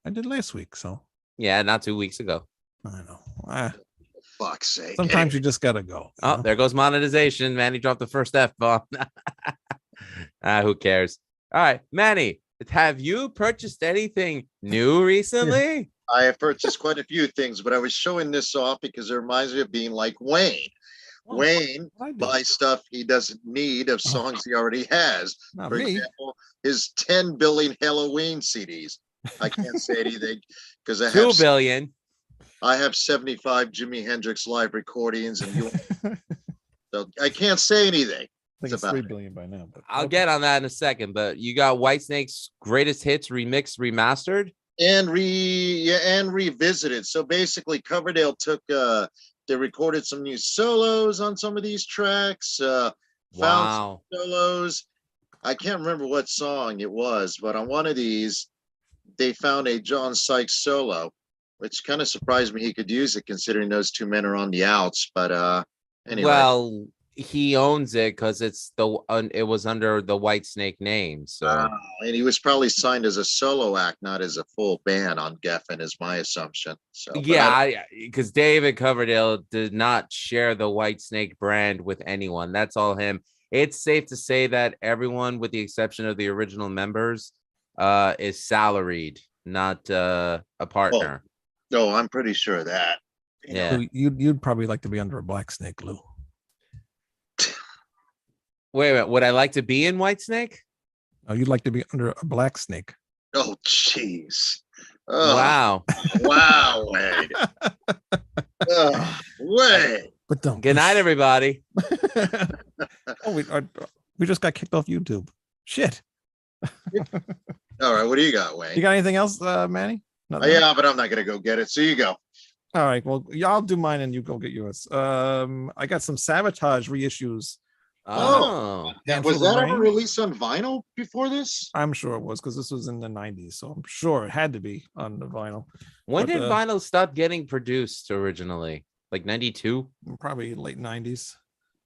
I did last week, so. Yeah, not 2 weeks ago. I know. Fuck's sake. Sometimes you just gotta go. Oh, there goes monetization. Manny dropped the first F-bomb. Who cares? All right, Manny, have you purchased anything new recently? I have purchased quite a few things, but I was showing this off because it reminds me of being like Wayne. Wayne buys stuff he doesn't need of songs he already has. Not For me. example, his 10 billion Halloween CDs. I can't say anything because I 2 have billion. I have 75 Jimi Hendrix live recordings, and you, so I can't say anything. I think it's 3 billion by now. But I'll get on that in a second, but you got Whitesnake's greatest hits remixed, remastered, and revisited. So basically, Coverdale took they recorded some new solos on some of these tracks. Found some solos. I can't remember what song it was, but on one of these, they found a John Sykes solo, which kind of surprised me he could use it considering those two men are on the outs. But anyway. Well, he owns it because it was under the Whitesnake name. So and he was probably signed as a solo act, not as a full band on Geffen, is my assumption. So yeah, because David Coverdale did not share the Whitesnake brand with anyone. That's all him. It's safe to say that everyone, with the exception of the original members, is salaried, not a partner. No, I'm pretty sure of that. Yeah, you'd probably like to be under a Black Snake, Lou. Wait a minute. Would I like to be in Whitesnake? Oh, you'd like to be under a Black Snake. Oh, jeez. Wow. Wow, Wade. Wade. But don't. Good night, everybody. We just got kicked off YouTube. Shit. All right, what do you got, Wayne? You got anything else, Manny? Yeah, but I'm not gonna go get it. So you go. All right. Well, I'll do mine and you go get yours. I got some Sabotage reissues. Was that ever released on vinyl before this? I'm sure it was because this was in the 90s, so I'm sure it had to be on the vinyl. When did vinyl stop getting produced originally? Like 92? Probably late 90s.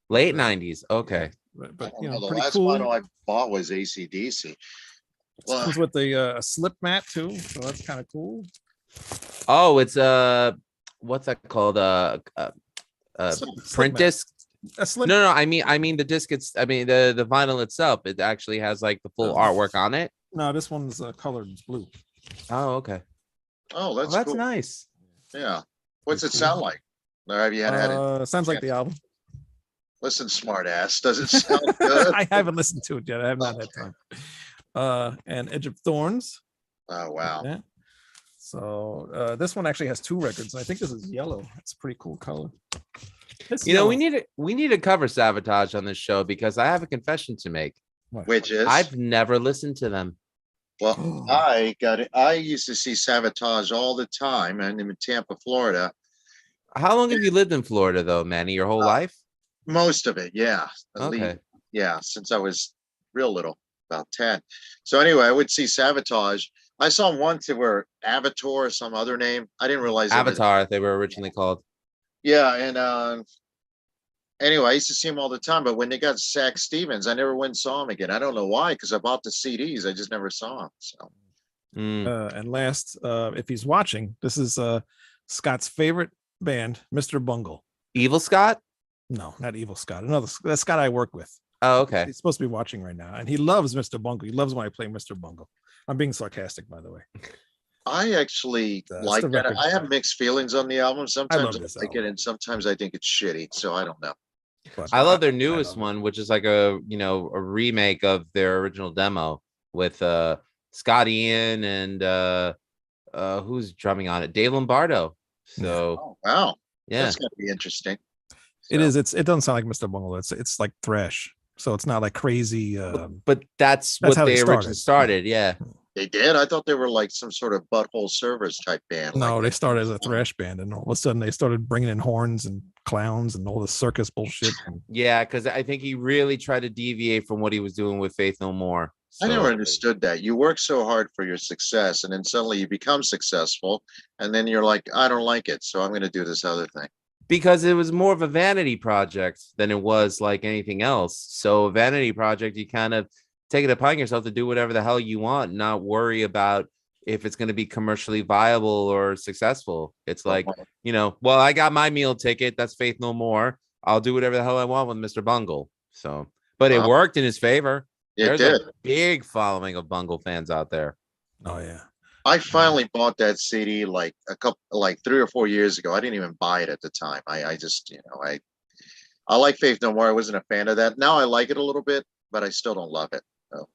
Late 90s. Okay. But you know, the pretty last cool. vinyl I bought was AC/DC. It comes with the slip mat too, so that's kind of cool. Oh, it's what's that called? Print disc. No. I mean the disc. The vinyl itself. It actually has like the full artwork on it. No, this one's colored. It's blue. Oh, okay. Oh, that's that's cool. nice. Yeah. What's it sound like? Or have you had it? Sounds like the album. Listen, smart ass. Does it sound good? I haven't listened to it yet. I have not had time. And Edge of Thorns. Oh wow. Yeah. So this one actually has 2 records. I think this is yellow. It's a pretty cool color. We need to cover Sabotage on this show because I have a confession to make. Which is I've never listened to them. Well, I got it. I used to see Sabotage all the time, and I'm in Tampa, Florida. How long have you lived in Florida, though, Manny? Your whole life? Most of it, yeah. Okay. Yeah, since I was real little, about 10. So anyway, I would see Sabotage. I saw them once that were Avatar or some other name. I didn't realize Avatar. They were originally called. Yeah, and anyway, I used to see them all the time. But when they got Zach Stevens, I never went and saw him again. I don't know why, because I bought the CDs. I just never saw him. So. And last, if he's watching, this is Scott's favorite band, Mr. Bungle. Evil Scott? No, not Evil Scott. Another that's Scott I work with. Oh, okay. He's supposed to be watching right now, and he loves Mr. Bungle. He loves when I play Mr. Bungle. I'm being sarcastic, by the way. I actually like that. I have mixed feelings on the album. Sometimes I like it, and sometimes I think it's shitty. So I don't know. I love their newest one, which is like a remake of their original demo with Scott Ian and who's drumming on it? Dave Lombardo. So wow, yeah, that's gonna be interesting. It is. It doesn't sound like Mr. Bungle. It's like thrash. So it's not like crazy. But that's what they originally started. Yeah. They did? I thought they were like some sort of Butthole Servers type band. No, they started as a thrash band, and all of a sudden they started bringing in horns and clowns and all the circus bullshit. Yeah, because I think he really tried to deviate from what he was doing with Faith No More. I never understood that. You work so hard for your success, and then suddenly you become successful, and then you're like, I don't like it, so I'm going to do this other thing. Because it was more of a vanity project than it was like anything else. So a vanity project, you kind of take it upon yourself to do whatever the hell you want, not worry about if it's going to be commercially viable or successful. It's like, well, I got my meal ticket. That's Faith No More. I'll do whatever the hell I want with Mr. Bungle. So, but it worked in his favor. There's a big following of Bungle fans out there. Oh yeah. I finally bought that CD like 3 or 4 years ago. I didn't even buy it at the time. I just, I like Faith No More. I wasn't a fan of that. Now I like it a little bit, but I still don't love it. So.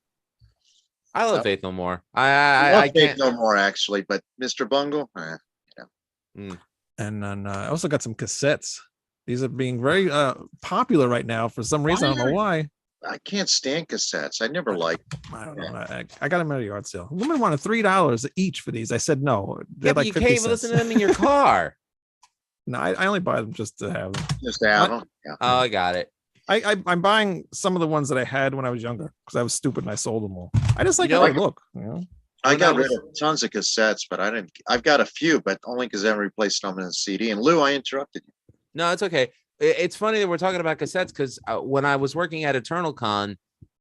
I love Faith No More. I Faith No More actually, but Mr. Bungle, And then I also got some cassettes. These are being very popular right now for some reason. I don't know why. I can't stand cassettes. I never liked. I don't know. I got them at a yard sale. Women wanted $3 each for these. I said no. They're like you can't even listen to them in your car. No, I only buy them just to have them. Just to have them. Yeah. Oh, I got it. I'm buying some of the ones that I had when I was younger because I was stupid and I sold them all. I just like how they look. I got rid of tons of cassettes, but I didn't. I've got a few, but only because I haven't replaced them in a CD. And Lou, I interrupted you. No, it's okay. It's funny that we're talking about cassettes because when I was working at Eternal Con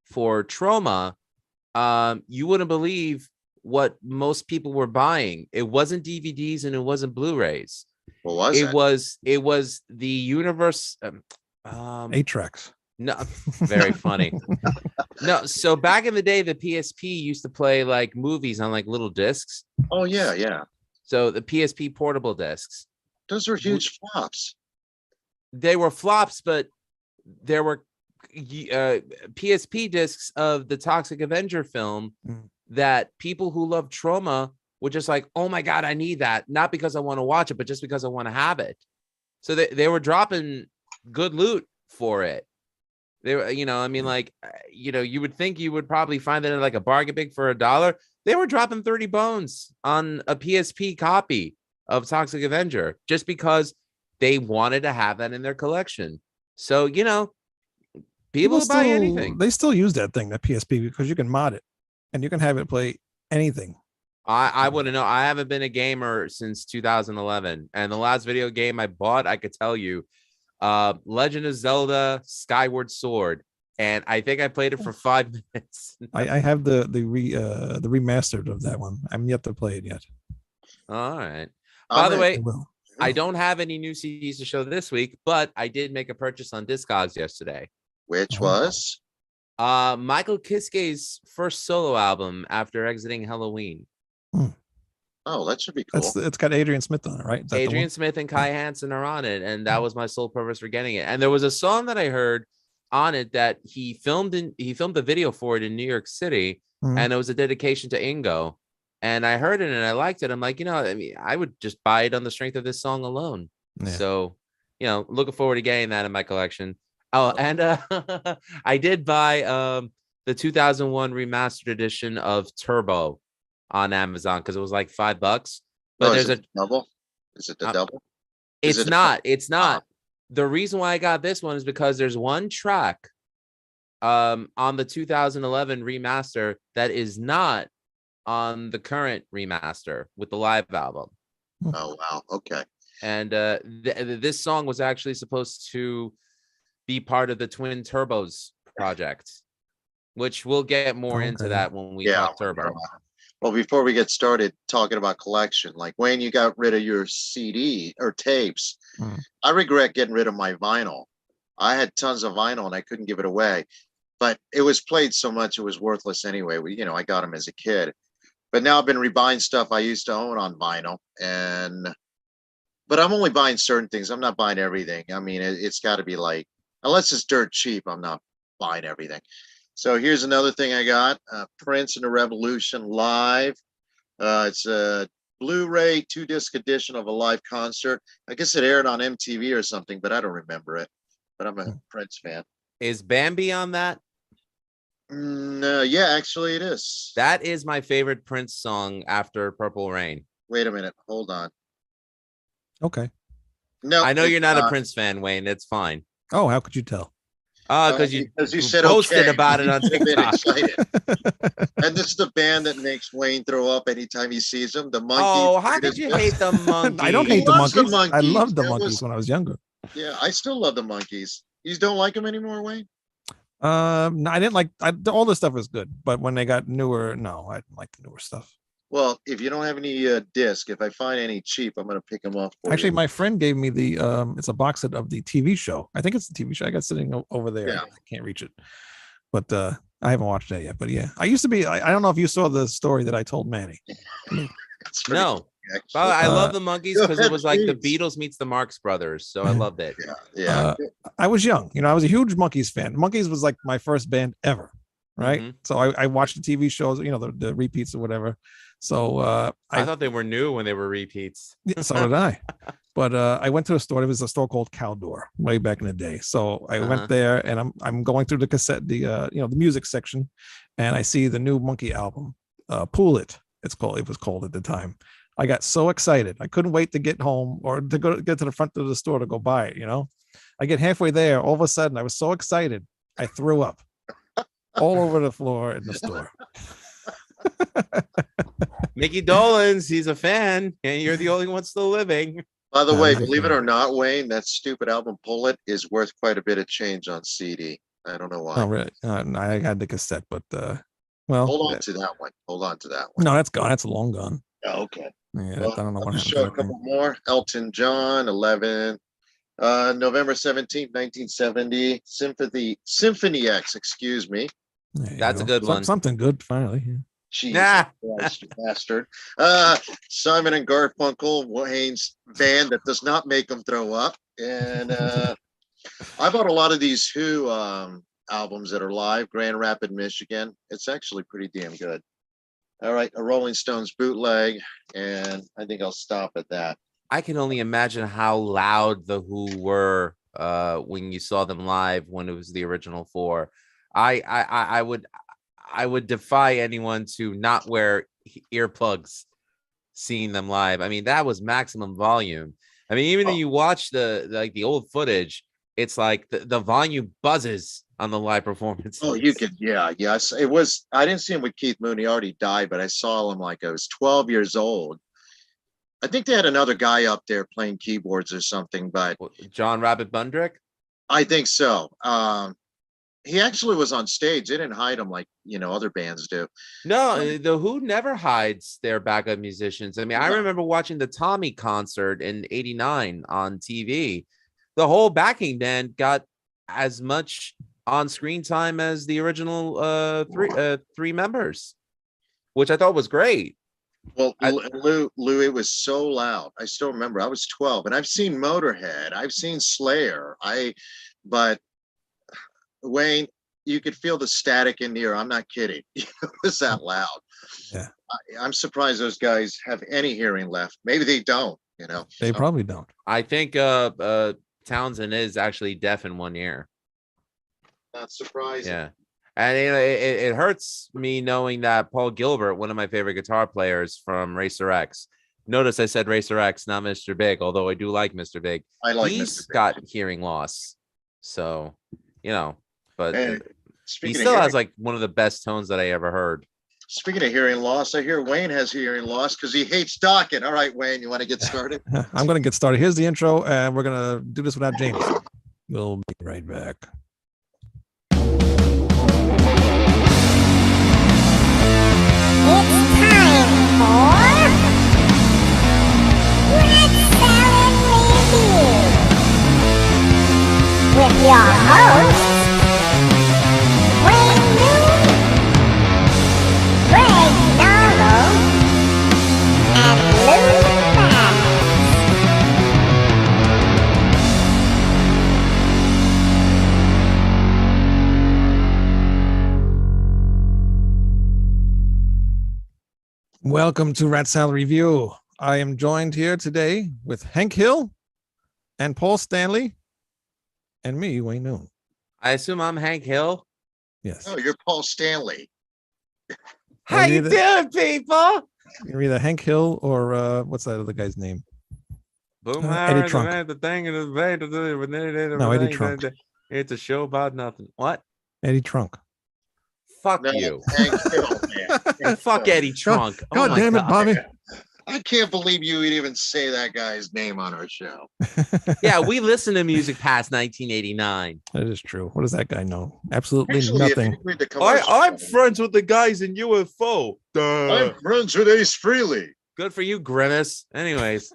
for Trauma, you wouldn't believe what most people were buying. It wasn't DVDs and it wasn't Blu-rays. What was it? It was the universe. 8 tracks. No, very funny. No, so back in the day, the PSP used to play like movies on like little discs. Oh yeah, yeah. So the PSP portable discs. Those were huge flops. They were flops, but there were PSP discs of the Toxic Avenger film that people who love Trauma were just like, oh my God, I need that. Not because I want to watch it, but just because I want to have it. So they were dropping good loot for it. They were, you would think you would probably find it in like a bargain bin for $1. They were dropping 30 bones on a PSP copy of Toxic Avenger just because they wanted to have that in their collection. So, people buy anything. They still use that thing, that PSP, because you can mod it and you can have it play anything. I wouldn't know. I haven't been a gamer since 2011. And the last video game I bought, I could tell you, Legend of Zelda Skyward Sword. And I think I played it for 5 minutes. I have the remastered of that one. I'm yet to play it yet. All right. By the way, I don't have any new CDs to show this week, but I did make a purchase on Discogs yesterday. Which was? Michael Kiskey's first solo album after exiting Halloween. Oh, that should be cool. It's got Adrian Smith on it, right? Adrian Smith and Kai Hansen are on it, and that was my sole purpose for getting it. And there was a song that I heard on it that he filmed the video for it in New York City, and it was a dedication to Ingo. And I heard it and I liked it. I'm like, I would just buy it on the strength of this song alone. Yeah. So, looking forward to getting that in my collection. Oh, and I did buy the 2001 remastered edition of Turbo on Amazon because it was like $5. But there's a double. Is it the double? It's not. It's not. The reason why I got this one is because there's one track on the 2011 remaster that is not on the current remaster with the live album. Oh wow, okay. And this song was actually supposed to be part of the Twin Turbos project, which we'll get more into that when we talk Turbo. Well, before we get started talking about collection, like Wayne, you got rid of your CD or tapes. I regret getting rid of my vinyl. I had tons of vinyl and I couldn't give it away, but it was played so much it was worthless anyway. I got them as a kid. But now I've been rebuying stuff I used to own on vinyl, but I'm only buying certain things. I'm not buying everything. I mean, it's got to be like, unless it's dirt cheap, I'm not buying everything. So here's another thing I got: Prince and the Revolution live. It's a Blu-ray 2-disc edition of a live concert. I guess it aired on MTV or something, but I don't remember it. But I'm a Prince fan. Is Bambi on that? No, yeah, actually it is. That is my favorite Prince song after Purple Rain. Wait a minute, hold on. Okay. No, I know you're not a Prince fan, Wayne. It's fine. Oh, how could you tell? Because you said posted about it on TikTok. And this is the band that makes Wayne throw up anytime he sees them. The Monkeys. Oh, how could you hate the Monkeys? I don't hate the Monkeys. I loved the Monkeys when I was younger. Yeah, I still love the Monkeys. You don't like them anymore, Wayne? No, I didn't like all the stuff was good, but when they got newer, no, I didn't like the newer stuff. Well, if you don't have any disc, if I find any cheap, I'm gonna pick them up for Actually, you. my friend gave me the it's a box set of the TV show. I think it's the TV show. I got sitting over there. Yeah. I can't reach it, but I haven't watched that yet. But yeah, I used to be. I don't know if you saw the story that I told Manny. It's pretty No. cool, Well, actually. I love the Monkeys because it was like the Jeez. Beatles meets the Marx Brothers. So I loved it. Yeah. I was young. I was a huge Monkeys fan. Monkeys was like my first band ever, right? Mhm. So I watched the TV shows, the repeats or whatever. So I thought they were new when they were repeats. so did I. But I went to a store. It was a store called Caldor way back in the day. So I went there, and I'm going through the cassette, the music section, and I see the new Monkey album, Pool It. It was called at the time. I got so excited. I couldn't wait to get home or to get to the front of the store to go buy it. I get halfway there. All of a sudden, I was so excited, I threw up all over the floor in the store. Mickey Dolenz, he's a fan, and you're the only one still living. By the way, he's a believe it fan. or not, Wayne, that stupid album Pull It is worth quite a bit of change on CD. I don't know why. Oh, really? I had the cassette, but well, Hold on to that one. Hold on to that one. no, that's gone. That's long gone. Oh, okay. Yeah, Well, I don't know I'll what just happened. show to a that thing. couple more. Elton John, 11. November 17th, 1970. Symphony X, excuse me. There you That's a go. good one. Something good, finally. Yeah. Jesus Nah. Christ, you bastard. Simon and Garfunkel, Wayne's band that does not make them throw up. And I bought a lot of these Who albums that are live, Grand Rapids, Michigan. It's actually pretty damn good. All right, a Rolling Stones bootleg, and I think I'll stop at that. I can only imagine how loud the Who were when you saw them live when it was the original four. I would defy anyone to not wear earplugs seeing them live. I mean, that was maximum volume. I mean, even if you watch the old footage, it's like the volume buzzes on the live performance. Oh, you could, yes. It was, I didn't see him with Keith Moon. He already died, but I saw him like I was 12 years old. I think they had another guy up there playing keyboards or something, but John Rabbit Bundrick? I think so. He actually was on stage. They didn't hide him like, other bands do. No, the Who never hides their backup musicians. I mean, I remember watching the Tommy concert in '89 on TV. The whole backing band got as much on-screen time as the original three members, which I thought was great. Well, Lou, it was so loud. I still remember. I was 12, and I've seen Motorhead. I've seen Slayer. But Wayne, you could feel the static in the air. I'm not kidding. It was that loud. Yeah. I'm surprised those guys have any hearing left. Maybe they don't. They probably don't. I think Townsend is actually deaf in one ear. Not surprising. Yeah. And it hurts me knowing that Paul Gilbert, one of my favorite guitar players from Racer X. Notice I said Racer X, not Mr. Big, although I do like Mr. Big. I like He's Mr. Big. got hearing loss. So, but And he still has like one of the best tones that I ever heard. Speaking of hearing loss, I hear Wayne has hearing loss because he hates Dokken. All right, Wayne, you want to get started? I'm going to get started. Here's the intro, and we're going to do this without James. We'll be right back. It's time for Red Salad Review with your hosts, Wayne Moon, Greg Narlow, and Lou Maddox. Welcome to Rat Salad Review. I am joined here today with Hank Hill and Paul Stanley and me, Wayne Noon. I assume I'm Hank Hill. Yes. Oh, you're Paul Stanley. How you doing, people? You're either Hank Hill or what's that other guy's name? Boom, Eddie Trunk. The thing is, No, Eddie Trunk. It's a show about nothing. What? Eddie Trunk. Fuck No, you. Hank Hill, man. Fuck Eddie Trunk. God Oh my damn it, God. Bobby. I can't believe you would even say that guy's name on our show. Yeah, we listen to music past 1989. That is true. What does that guy know? Absolutely Actually, if nothing. you read the commercial, I'm friends with the guys in UFO. I'm friends with Ace Frehley. Good for you, Grimace. Anyways,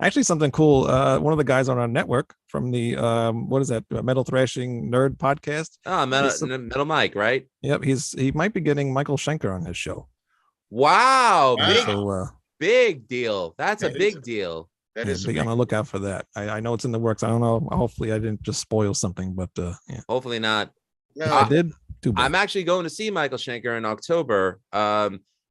Actually, something cool. One of the guys on our network from the what is that? Metal Thrashing Nerd podcast. Metal Mike, right? Yep, he might be getting Michael Schenker on his show. Wow, Wow. big deal. That's a That is big a- deal. That Yeah, is be on the lookout for that. I know it's in the works. I don't know. Hopefully, I didn't just spoil something, but yeah, Hopefully not. if no. I did. Too bad. I'm actually going to see Michael Schenker in October.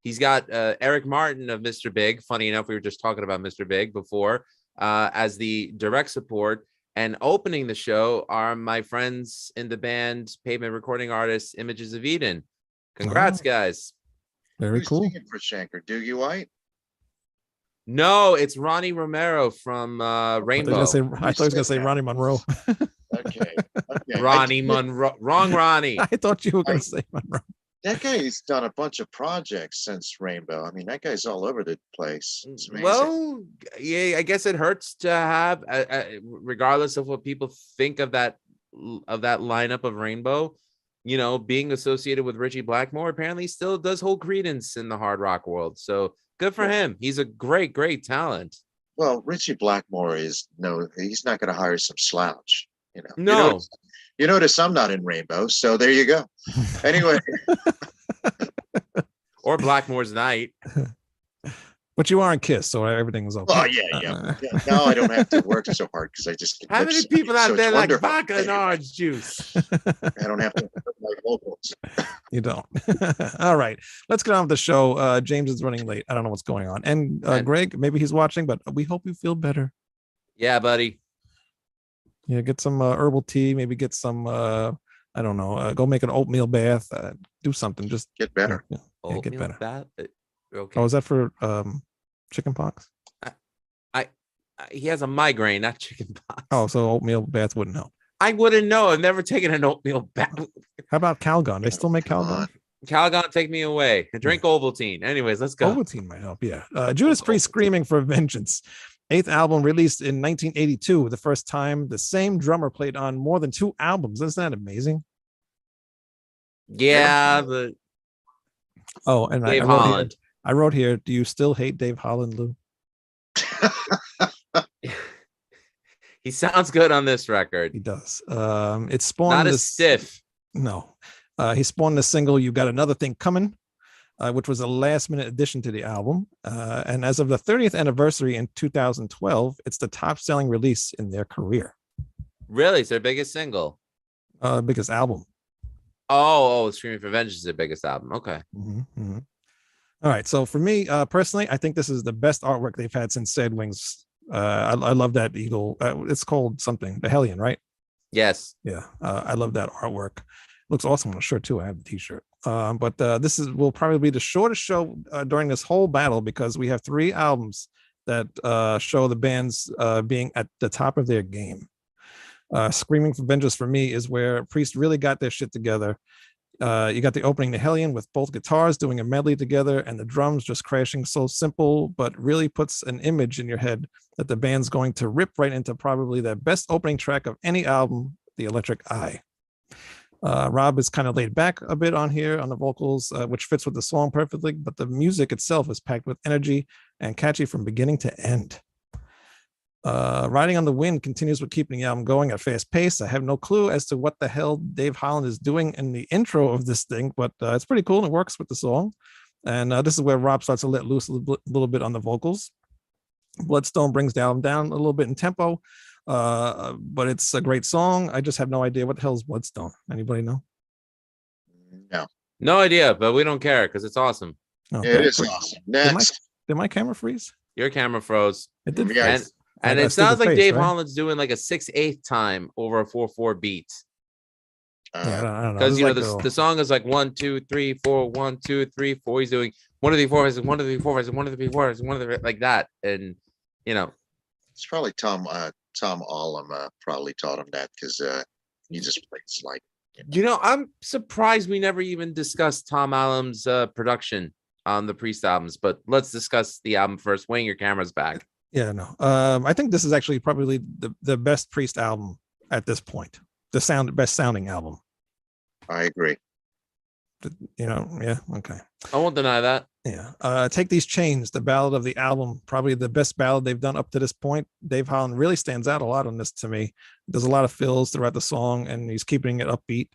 He's got Eric Martin of Mr. Big. Funny enough, we were just talking about Mr. Big before as the direct support. And opening the show are my friends in the band, Pavement Recording Artists, Images of Eden. Congrats, guys. Very Who's cool. singing for Schenker? Doogie White? No, it's Ronnie Romero from Rainbow. I thought he was gonna say Ronnie Monroe. Okay. Okay. Ronnie Monroe. Wrong Ronnie. I thought you were gonna say Monroe. That guy's done a bunch of projects since Rainbow. I mean, that guy's all over the place. It's amazing. Well, yeah, I guess it hurts to have, regardless of what people think of that lineup of Rainbow, you know, being associated with Richie Blackmore apparently still does hold credence in the hard rock world. So good for him. He's a great talent. Well, Richie Blackmore he's not going to hire some slouch. You know. No. You notice I'm not in Rainbow, so there you go. Anyway. Or Blackmore's Night. But you are in Kiss, so everything's okay. Oh yeah. Now I don't have to work so hard because I just. How many people out there like vodka and orange juice? I don't have to hurt my vocals. You don't. All right, let's get on with the show. James is running late. I don't know what's going on. And Greg, maybe he's watching, but we hope you feel better. Yeah, buddy. Yeah, get some herbal tea. Maybe get some. I don't know. Go make an oatmeal bath. Do something. Just Get better. Yeah, get better. Okay. Oh, is that for chicken pox? He has a migraine, not chicken pox. Oh, so oatmeal bath wouldn't help. I wouldn't know. I've never taken an oatmeal bath. How about Calgon? They still make Calgon? Calgon, take me away. Drink Ovaltine. Anyways, let's go. Ovaltine might help. Yeah. Judas Priest Screaming for Vengeance. 8th album released in 1982. The first time the same drummer played on more than 2 albums. Isn't that amazing? Yeah, but oh, and Dave Holland. I wrote here, do you still hate Dave Holland, Lou? He sounds good on this record. He does. It spawned not as stiff. No. He spawned the single You Got Another Thing Coming, which was a last-minute addition to the album. And as of the 30th anniversary in 2012, it's the top-selling release in their career. Really? It's their biggest single? Biggest album. Oh, Screaming for Vengeance is their biggest album. Okay. Mm-hmm. All right. So for me, personally, I think this is the best artwork they've had since Sad Wings. I love that eagle. It's called something, the Hellion, right? Yes. Yeah. I love that artwork. Looks awesome on a shirt too. I have the t-shirt. But this will probably be the shortest show during this whole battle because we have 3 albums that show the bands being at the top of their game. Screaming for Vengeance for me is where Priest really got their shit together. You got the opening, the Hellion, with both guitars doing a medley together and the drums just crashing. So simple, but really puts an image in your head that the band's going to rip right into probably the best opening track of any album, The Electric Eye. Rob is kind of laid back a bit on here on the vocals, which fits with the song perfectly, but the music itself is packed with energy and catchy from beginning to end. Riding on the Wind continues with keeping the album going at fast pace. I have no clue as to what the hell Dave Holland is doing in the intro of this thing, but it's pretty cool and it works with the song. And this is where Rob starts to let loose a little bit on the vocals. Bloodstone brings the album down a little bit in tempo, but it's a great song. I just have no idea what the hell is Bloodstone. Anybody know? No idea, but we don't care because it's awesome. It is awesome. Next. Did my camera freeze? Your camera froze. It did. Yes. And it sounds like Dave Holland's doing like a 6/8 time over a 4/4 beat. Yeah, I don't know. Because you know the song is like 1 2 3 4 1 2 3 4. He's doing 1 2 3 4 1 2 3 4 1 2 3 4 1 2 3 like that, and you know it's probably Tom Allum probably taught him that because he just plays like. You know, I'm surprised we never even discussed Tom Allum's production. on the Priest albums, but let's discuss the album first. Wayne, your camera's back. Yeah, no. I think this is actually probably the best Priest album at this point. The best sounding album. I agree. Yeah, okay. I won't deny that. Yeah. Take These Chains, the ballad of the album, probably the best ballad they've done up to this point. Dave Holland really stands out a lot on this to me. There's a lot of fills throughout the song, and he's keeping it upbeat.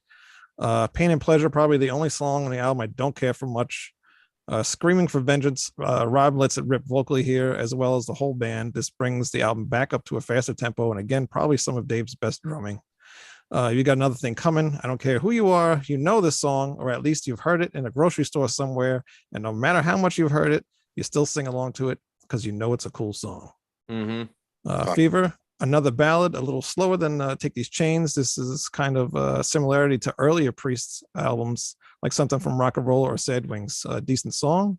Pain and Pleasure, probably the only song on the album I don't care for much. Screaming for Vengeance, Rob lets it rip vocally here, as well as the whole band. This brings the album back up to a faster tempo, and again, probably some of Dave's best drumming. You got Another Thing Coming. I don't care who you are, you know this song, or at least you've heard it in a grocery store somewhere, and no matter how much you've heard it, you still sing along to it because you know it's a cool song. Fever, another ballad, a little slower than Take These Chains. This is kind of a similarity to earlier Priest albums, like something from Rock and Roll or Sad Wings. A decent song.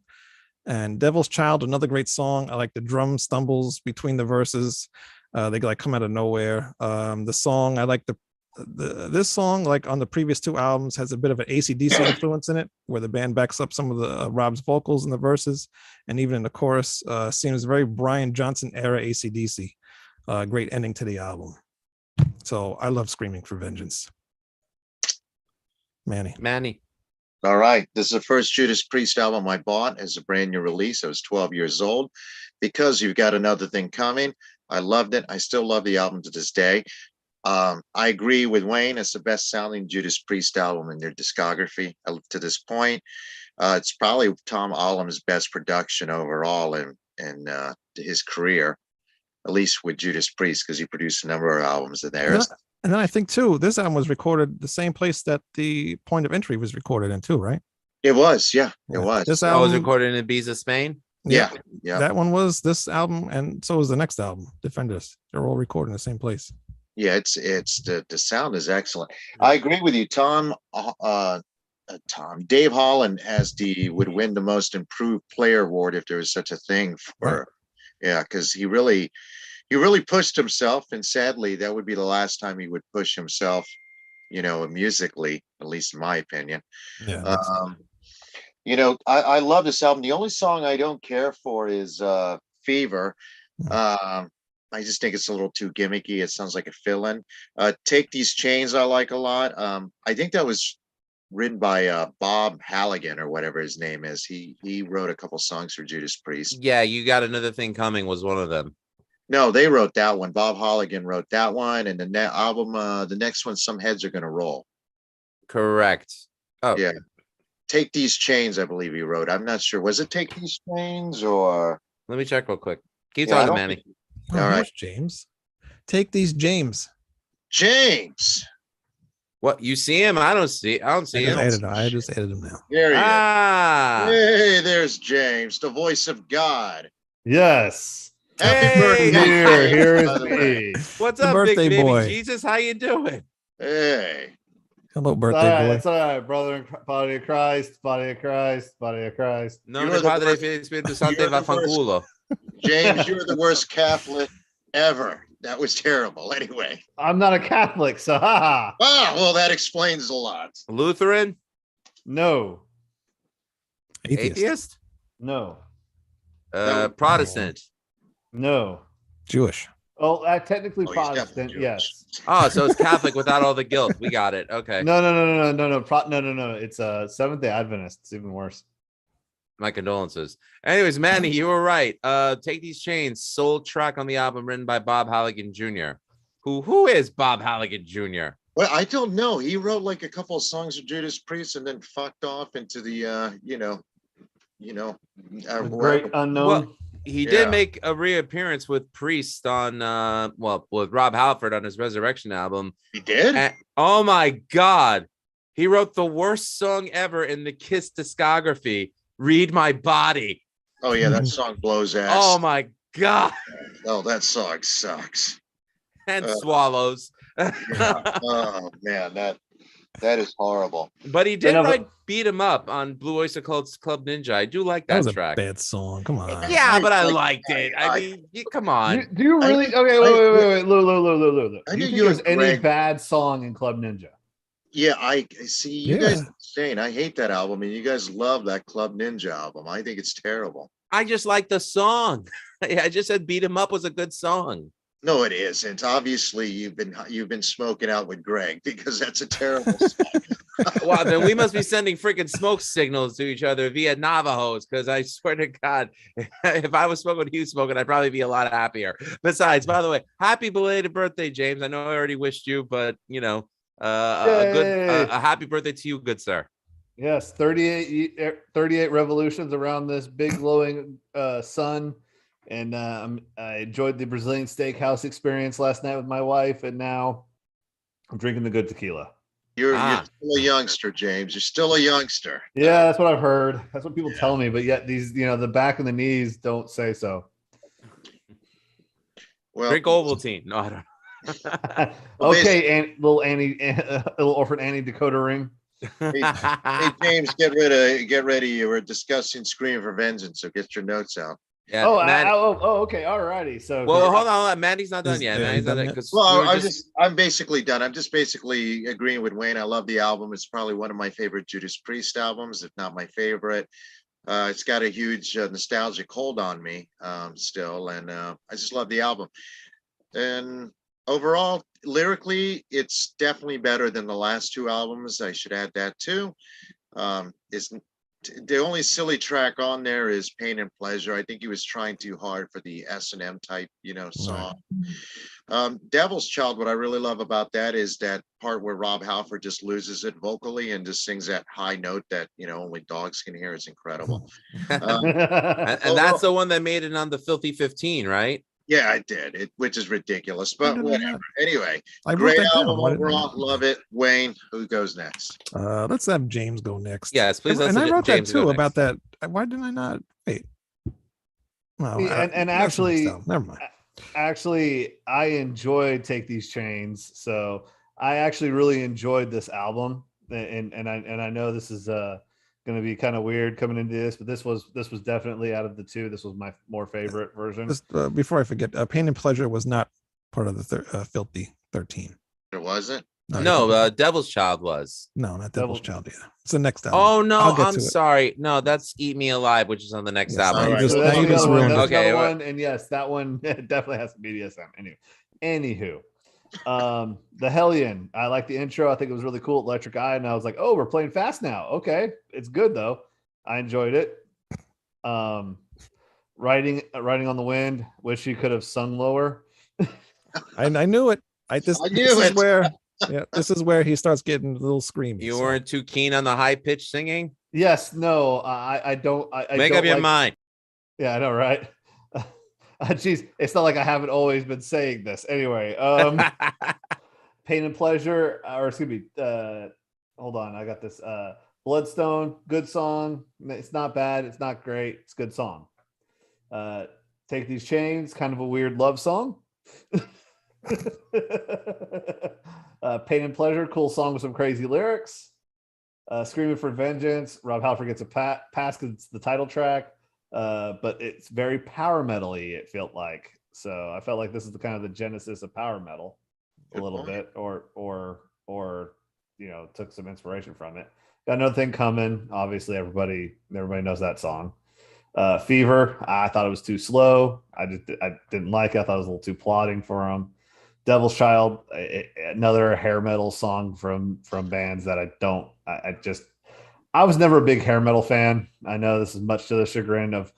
And Devil's Child, another great song. I like the drum stumbles between the verses. They like come out of nowhere. The song, I like this song, like on the previous two albums, has a bit of an AC/DC influence in it, where the band backs up some of the Rob's vocals in the verses, and even in the chorus, seems very Brian Johnson era AC/DC. Great ending to the album. So I love Screaming for Vengeance. Manny. All right. This is the first Judas Priest album I bought as a brand new release. I was 12 years old. Because You've Got Another Thing Coming, I loved it. I still love the album to this day. I agree with Wayne. It's the best sounding Judas Priest album in their discography to this point. It's probably Tom Allen's best production overall in his career, at least with Judas Priest, because he produced a number of albums in there. And then I think too, this album was recorded the same place that the Point of Entry was recorded in too, right? It was, yeah, it was. This album was album recorded in Ibiza, Spain. Yeah. That one was this album, and so was the next album, Defenders. They're all recorded in the same place. Yeah, it's the sound is excellent. I agree with you, Tom. Dave Holland would win the most improved player award if there was such a thing for. Yeah, because he really pushed himself, and sadly, that would be the last time he would push himself, musically, at least in my opinion. Yeah. I love this album. The only song I don't care for is Fever. I just think it's a little too gimmicky. It sounds like a fill-in. Take These Chains I like a lot. I think that was written by Bob Halligan or whatever his name is. He wrote a couple songs for Judas Priest. Yeah, You Got Another Thing Coming was one of them. No, they wrote that one. Bob Halligan wrote that one, and the album, the next one, Some Heads Are Gonna Roll. Correct. Oh yeah. Take These Chains, I believe he wrote. I'm not sure. Was it Take These Chains or? Let me check real quick. Keep talking, Manny. All right, James. Take These James. James. What, you see him? I don't see him. I just added him now. There he is. Hey, there's James, the voice of God. Yes. Happy birthday. Here is me. What's up, birthday big baby boy. Jesus? How you doing? Hey. Hello, birthday boy. It's all right, brother. Body of Christ, body of Christ, body of Christ. No, me Padre Espíritu Santo vaffanculo. James, you're the worst Catholic ever. That was terrible. Anyway. I'm not a Catholic, so haha. Ah, well, that explains a lot. Lutheran? No. Atheist? No. Protestant? No. Jewish. Oh, technically Protestant, yes. Oh, so it's Catholic without all the guilt. We got it. Okay. No. It's Seventh-day Adventist. It's even worse. My condolences. Anyways, Manny, you were right. Take These Chains, sole track on the album written by Bob Halligan Jr. Who is Bob Halligan Jr.? Well, I don't know. He wrote like a couple of songs of Judas Priest and then fucked off into the Great Unknown. Well, he did make a reappearance with Priest on with Rob Halford on his Resurrection album. He did? And, oh my God. He wrote the worst song ever in the Kiss discography, Read My Body. Oh yeah, that song blows ass. Oh my God. Oh, that song sucks. And Swallows. Yeah. Oh man, that is horrible. But he did write Beat 'Em Up on Blue Oyster Cult's Club Ninja. I do like that was track. A bad song. Come on. Yeah, but I liked it. I mean, come on. Do you really? Okay, wait. Look. I Do knew you think you there's and any Greg- bad song in Club Ninja? Yeah, I see you Yeah. guys are insane. I hate that album, and you guys love that Club Ninja album. I think it's terrible. I just like the song. I just said "Beat 'Em Up" was a good song. No, it isn't. Obviously, you've been smoking out with Greg because that's a terrible song. Well, then we must be sending freaking smoke signals to each other via Navajos, because I swear to God, if I was smoking what he was smoking, I'd probably be a lot happier. Besides, by the way, happy belated birthday, James. I know I already wished you, but you know, a happy birthday to you, good sir. Yes, 38 revolutions around this big glowing sun. And I enjoyed the Brazilian steakhouse experience last night with my wife, and now I'm drinking the good tequila. You're still a youngster, James. You're still a youngster. Yeah, that's what I've heard. That's what people tell me, but yet these, the back and the knees don't say so. Well, Drink Ovaltine. No, I don't. Okay, and little orphan Annie Dakota ring. Hey, James, get ready. We're discussing Scream for Vengeance, so get your notes out. Yeah, okay, alrighty. So well, hold on. Mandy's not done yet. Mandy's not done because I'm basically done. I'm just basically agreeing with Wayne. I love the album. It's probably one of my favorite Judas Priest albums, if not my favorite. It's got a huge nostalgic hold on me still, and I just love the album. And overall, lyrically, it's definitely better than the last two albums. I should add that too. It's the only silly track on there is Pain and Pleasure. I think he was trying too hard for the S&M type, song. Right. Devil's Child, what I really love about that is that part where Rob Halford just loses it vocally and just sings that high note that, only dogs can hear. It's incredible. And that's the one that made it on the Filthy 15, right? Yeah, I did, which is ridiculous, but whatever. Anyway, great album overall. Love it. Wayne, who goes next? Let's have James go next. Yes, please. And I wrote James that too about that. Why didn't I not? Wait. Well, and actually, never mind. Actually, I enjoyed Take These Chains, so I actually really enjoyed this album, and I know this is going to be kind of weird coming into this, but this was definitely out of the two. This was my more favorite version. Just before I forget, Pain and Pleasure was not part of the Filthy 13. It wasn't. No, Devil's Child was. No, not Devil's Child either. It's the next album. Oh no, I'm sorry. No, that's Eat Me Alive, which is on the next album. Right. So you just ruined it. Okay, one, and yes, that one definitely has some BDSM. Anywho, the Hellion. I like the intro. I think it was really cool. Electric Eye, and I was like, oh, we're playing fast now. Okay, it's good though. I enjoyed it. Riding on the Wind. Wish you could have sung lower. I knew it. This is where. Yeah, this is where he starts getting a little screamy. You weren't too keen on the high pitched singing? Yes, no, I don't. I make up your mind. Yeah, I know, right? Geez, it's not like I haven't always been saying this. Anyway, Pain and Pleasure, or excuse me, hold on, I got this. Bloodstone, good song. It's not bad. It's not great. It's a good song. Take These Chains, kind of a weird love song. Pain and Pleasure, cool song with some crazy lyrics. Screaming for Vengeance, Rob Halford gets a pass because it's the title track, but it's very power metal-y, it felt like. So I felt like this is the kind of the genesis of power metal a little bit, or took some inspiration from it. Got another thing coming. Obviously, everybody knows that song. Fever, I thought it was too slow. I didn't like it. I thought it was a little too plodding for him. Devil's Child, another hair metal song from bands that I was never a big hair metal fan. I know this is much to the chagrin of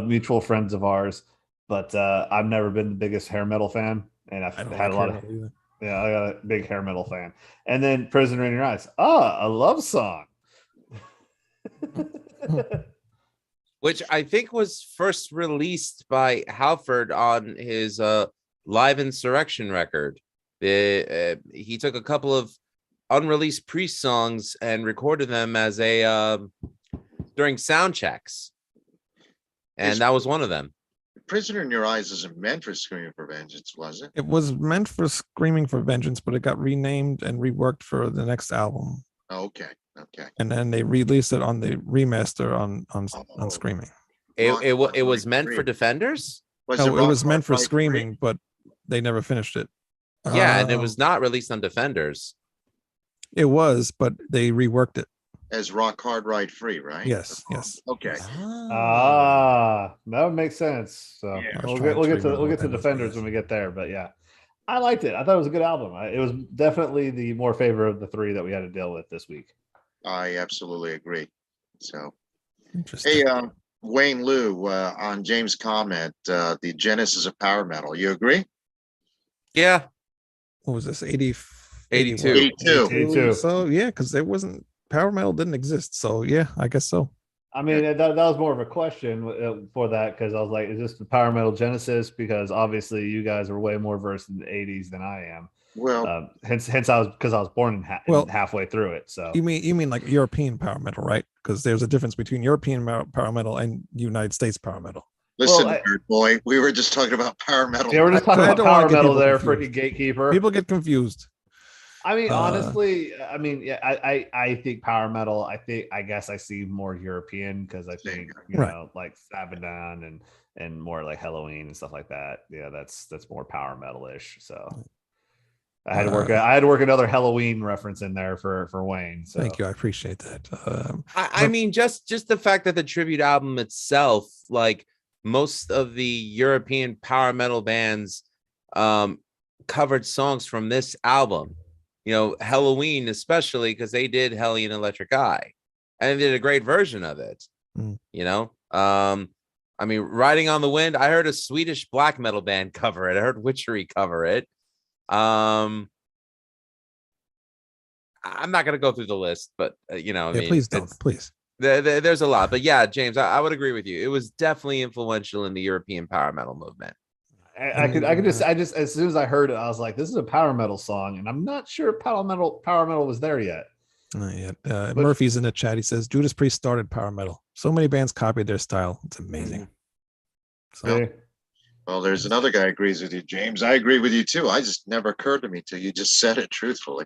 mutual friends of ours, but I've never been the biggest hair metal fan, and I've had a lot of I got a big hair metal fan. And then Prisoner in Your Eyes, a love song. Which I think was first released by Halford on his Live Insurrection record. He took a couple of unreleased Priest songs and recorded them as during sound checks, and that was one of them. Prisoner in Your Eyes isn't meant for Screaming for Vengeance, was it? It was meant for Screaming for Vengeance, but it got renamed and reworked for the next album. Okay. And then they released it on the remaster on Screaming. It was meant for Defenders? It was meant for Screaming, but they never finished it. Yeah, and it was not released on Defenders. It was, but they reworked it. as Rock Hard Ride Free, right? Yes, yes. Okay. That would make sense. So Yeah. I was we'll trying get to to remember what that was, but Defenders yes. when we get there. But yeah, I liked it. I thought it was a good album. It was definitely the more favorite of the three that we had to deal with this week. I absolutely agree. So, Interesting. hey, Wayne Liu, on James' comment, the genesis of power metal. You agree? Yeah, What was this? 80, 82. 82. 82. So yeah, because there wasn't power metal didn't exist. So yeah, I guess so. I mean, that was more of a question for that because I was like, is this the power metal genesis? Because obviously you guys are way more versed in the 80s than I am. Well, Hence I was born Well, halfway through it. So You mean like European power metal, right? Because there's a difference between European power metal and United States power metal. listen, well, nerd boy, we were just talking about power metal. yeah, we're just I talking about don't wanna power get metal people there, confused. freaking gatekeeper. People get confused. I mean, Uh, honestly, I mean, yeah, I think power metal. I guess I see more European because I think Right. like Sabotage and more like Halloween and stuff like that. Yeah, that's more power metal ish. So I had to work another Halloween reference in there for Wayne. So Thank you, I appreciate that. I mean, just the fact that the tribute album itself, like most of the European power metal bands, covered songs from this album. You know, Halloween especially because they did Hellion Electric Eye, and they did a great version of it. Mm. You know, I mean, Riding on the Wind. I heard a Swedish black metal band cover it. I heard Witchery cover it. I'm not gonna go through the list, but I mean, please don't, please. There's a lot, but yeah, James, I would agree with you. It was definitely influential in the European power metal movement. I could just as soon as I heard it, I was like, this is a power metal song, and I'm not sure power metal was there yet. Not yet. Murphy's in the chat. He says Judas Priest started power metal. So many bands copied their style. It's amazing. So Okay. Well, there's another guy agrees with you, James. I agree with you too. I just never occurred to me till you just said it truthfully.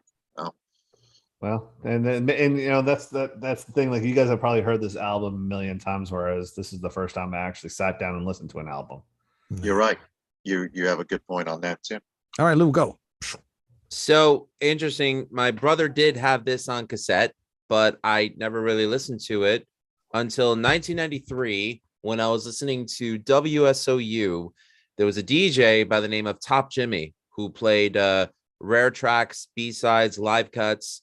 Well, and that's the thing. Like you guys have probably heard this album a million times, whereas this is the first time I actually sat down and listened to an album. You're right. You have a good point on that too. All right, Lou, go. So interesting. My brother did have this on cassette, but I never really listened to it until 1993 when I was listening to WSOU. There was a DJ by the name of Top Jimmy who played rare tracks, B-sides, live cuts.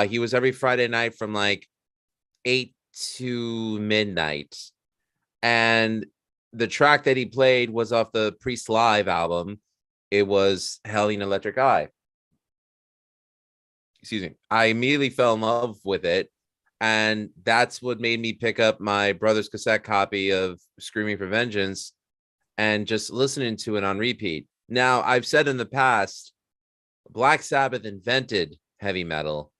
He was every Friday night from like 8 to midnight. And the track that he played was off the Priest Live album. It was Hellion Electric Eye. Excuse me. I immediately fell in love with it. And that's what made me pick up my brother's cassette copy of Screaming for Vengeance and just listening to it on repeat. Now, I've said in the past, Black Sabbath invented heavy metal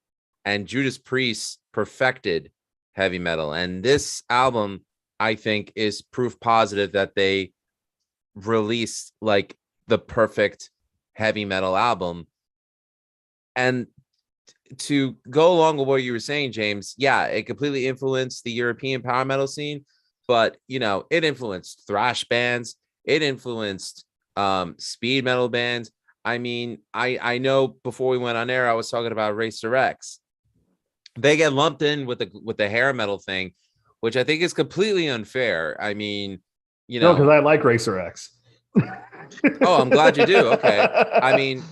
and Judas Priest perfected heavy metal. And this album, I think, is proof positive that they released like the perfect heavy metal album. And to go along with what you were saying, James, yeah, it completely influenced the European power metal scene, but it influenced thrash bands, it influenced speed metal bands. I mean, I know before we went on air, I was talking about Resurrect. They get lumped in with the hair metal thing, which I think is completely unfair. I mean, no, because I like Racer X. Oh, I'm glad you do. Okay. I mean,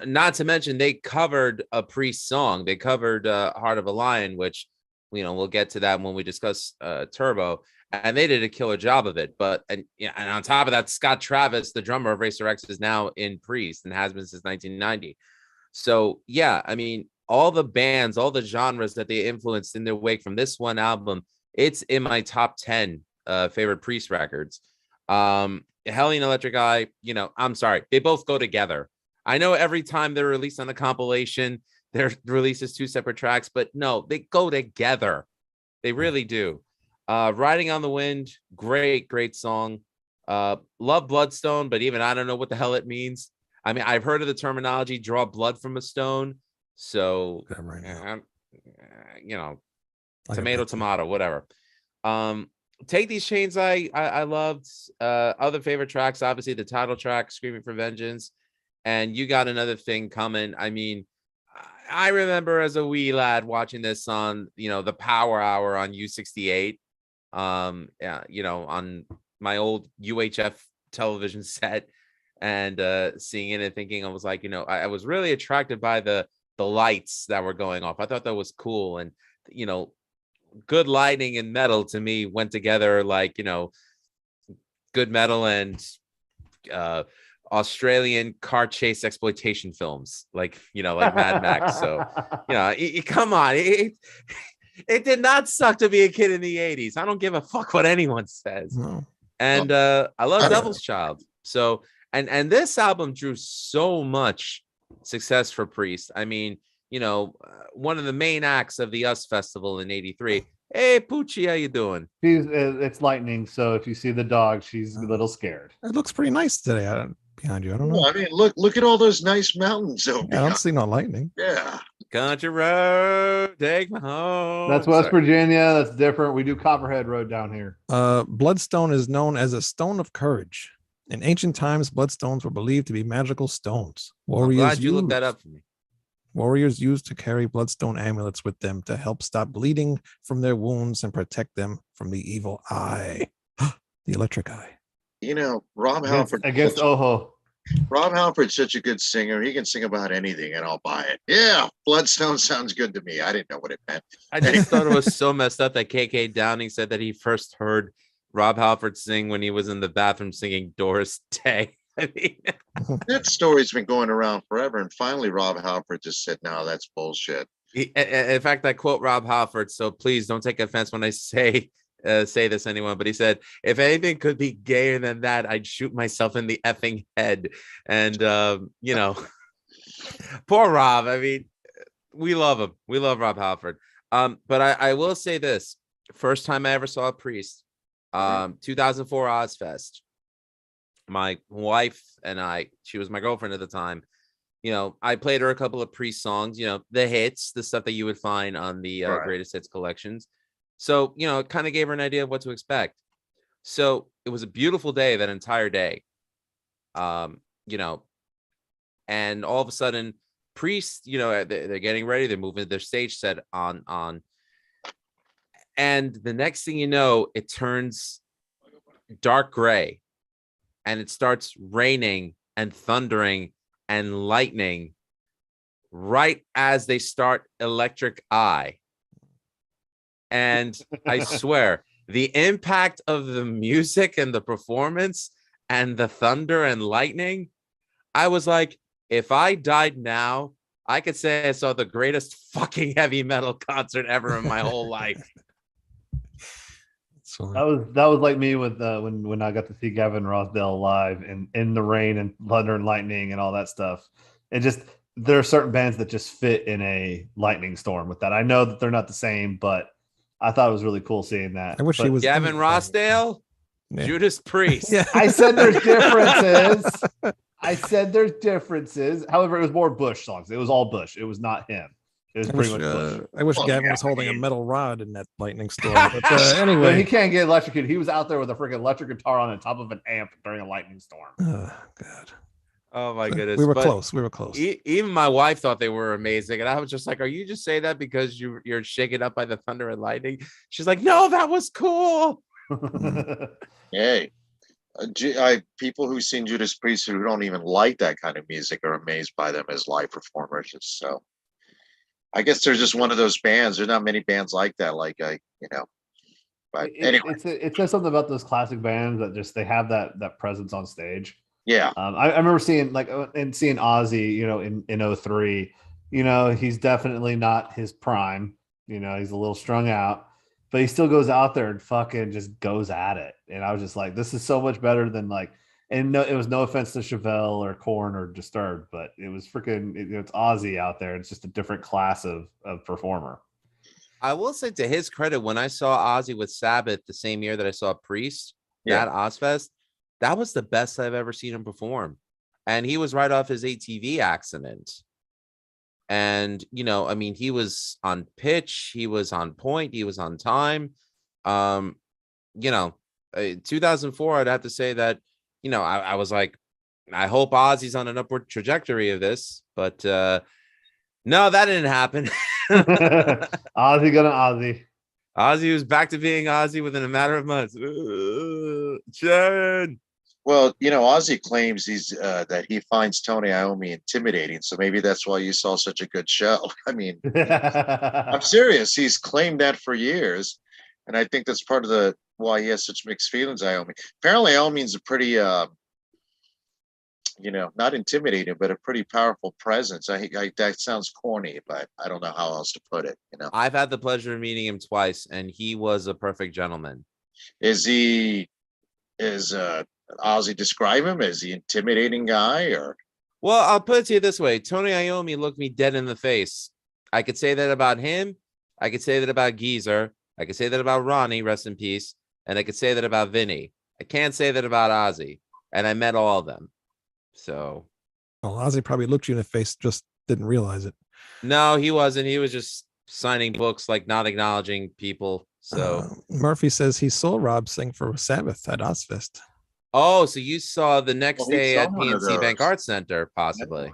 not to mention they covered a Priest song. They covered Heart of a Lion, which, we'll get to that when we discuss Turbo, and they did a killer job of it. But, and on top of that, Scott Travis, the drummer of Racer X, is now in Priest and has been since 1990. So, yeah, I mean, all the bands, all the genres that they influenced in their wake from this one album, it's in my top 10 favorite Priest records. Hellion Electric Eye, I'm sorry, they both go together. I know every time they're released on a compilation, they're released as two separate tracks, but no, they go together. They really do. Riding on the Wind, great song. Love Bloodstone, but even I don't know what the hell it means. I mean, I've heard of the terminology, draw blood from a stone. So, tomato, whatever. Take These Chains, I loved. Other favorite tracks, obviously the title track, Screaming for Vengeance, and You Got Another Thing Coming. I mean, I remember as a wee lad watching this on, the Power Hour on U68. Yeah, on my old UHF television set, and seeing it and thinking, I was like, I was really attracted by the lights that were going off. I thought that was cool. And, good lighting and metal to me went together like, good metal and Australian car chase exploitation films, like Mad Max. So come on, it did not suck to be a kid in the 80s. I don't give a fuck what anyone says. No. And I love Devil's Child. So and this album drew so much success for Priest. I mean, one of the main acts of the US Festival in '83. Hey, Poochie, how you doing? It's lightning, so if you see the dog, she's a little scared. It looks pretty nice today behind you. I don't know. I mean, look at all those nice mountains over I don't see no lightning. Yeah. Country road, take me home. That's West Virginia. That's different. We do Copperhead Road down here. Bloodstone is known as a stone of courage. In ancient times, bloodstones were believed to be magical stones. I'm glad you looked that up for me. Warriors used to carry bloodstone amulets with them to help stop bleeding from their wounds and protect them from the evil eye, the electric eye. Rob Halford against Oho. Rob Halford's such a good singer. He can sing about anything, and I'll buy it. Yeah, Bloodstone sounds good to me. I didn't know what it meant. I just thought it was so messed up that KK Downing said that he first heard Rob Halford sing when he was in the bathroom singing Doris Day. I mean, that story's been going around forever, and finally Rob Halford just said, "No, that's bullshit." In fact, I quote Rob Halford, so please don't take offense when I say this to anyone, but he said, "If anything could be gayer than that, I'd shoot myself in the effing head." And poor Rob. I mean, we love him. We love Rob Halford. But I will say this: first time I ever saw a Priest, 2004 Ozfest. My wife and I, she was my girlfriend at the time. I played her a couple of Priest songs, the hits, the stuff that you would find on the greatest hits collections. So, it kind of gave her an idea of what to expect. So it was a beautiful day, that entire day. And all of a sudden, Priest, they're getting ready, they're moving their stage set on. And the next thing you know, it turns dark gray. And it starts raining and thundering and lightning right as they start Electric Eye. And I swear, the impact of the music and the performance and the thunder and lightning, I was like, if I died now, I could say I saw the greatest fucking heavy metal concert ever in my whole life. That was like me with when I got to see Gavin Rossdale live in the rain and thunder and lightning and all that stuff. It just, there are certain bands that just fit in a lightning storm with that. I know that they're not the same, but I thought it was really cool seeing that. I wish he was Gavin Rossdale, Judas Priest. Yeah. I said there's differences. However, it was more Bush songs. It was all Bush. It was not him. It was pretty much Bush. I wish Gavin was holding a metal rod in that lightning storm. But anyway, he can't get electrocuted. He was out there with a freaking electric guitar on the top of an amp during a lightning storm. Oh God. Oh my goodness. We were close. We were close. Even my wife thought they were amazing. And I was just like, are you just saying that because you're shaken up by the thunder and lightning? She's like, no, that was cool. Hey, people who've seen Judas Priest who don't even like that kind of music are amazed by them as live performers. So I guess they're just one of those bands. There's not many bands like that. But anyway, it says something about those classic bands that just, they have that presence on stage. Yeah. I remember seeing Ozzy, in 03, he's definitely not his prime, he's a little strung out, but he still goes out there and fucking just goes at it. And I was just like, this is so much better than and no, it was no offense to Chevelle or Korn or Disturbed, but it was freaking, it's Ozzy out there. It's just a different class of performer. I will say, to his credit, when I saw Ozzy with Sabbath the same year that I saw Priest, that Ozfest, that was the best I've ever seen him perform. And he was right off his ATV accident. And, he was on pitch, he was on point, he was on time. 2004, I'd have to say that, I was like, I hope Ozzy's on an upward trajectory of this, but No, that didn't happen. Ozzy gonna Ozzy. Ozzy was back to being Ozzy within a matter of months. Sharon. Well, Ozzy claims that he finds Tony Iommi intimidating, so maybe that's why you saw such a good show. I mean, I'm serious. He's claimed that for years, and I think that's part of why he has such mixed feelings. Iommi. Apparently, Iommi's a pretty, not intimidating, but a pretty powerful presence. That sounds corny, but I don't know how else to put it. I've had the pleasure of meeting him twice, and he was a perfect gentleman. Is Ozzy describe him as the intimidating guy, or? Well, I'll put it to you this way. Tony Iommi looked me dead in the face. I could say that about him. I could say that about Geezer. I could say that about Ronnie, rest in peace. And I could say that about Vinny. I can't say that about Ozzy. And I met all of them. So. Well, Ozzy probably looked you in the face, just didn't realize it. No, he wasn't. He was just signing books, like not acknowledging people. So Murphy says he saw Rob sing for Sabbath at Ozfest. Oh, so you saw the next day saw at one of PNC Bank those. Arts Center, possibly.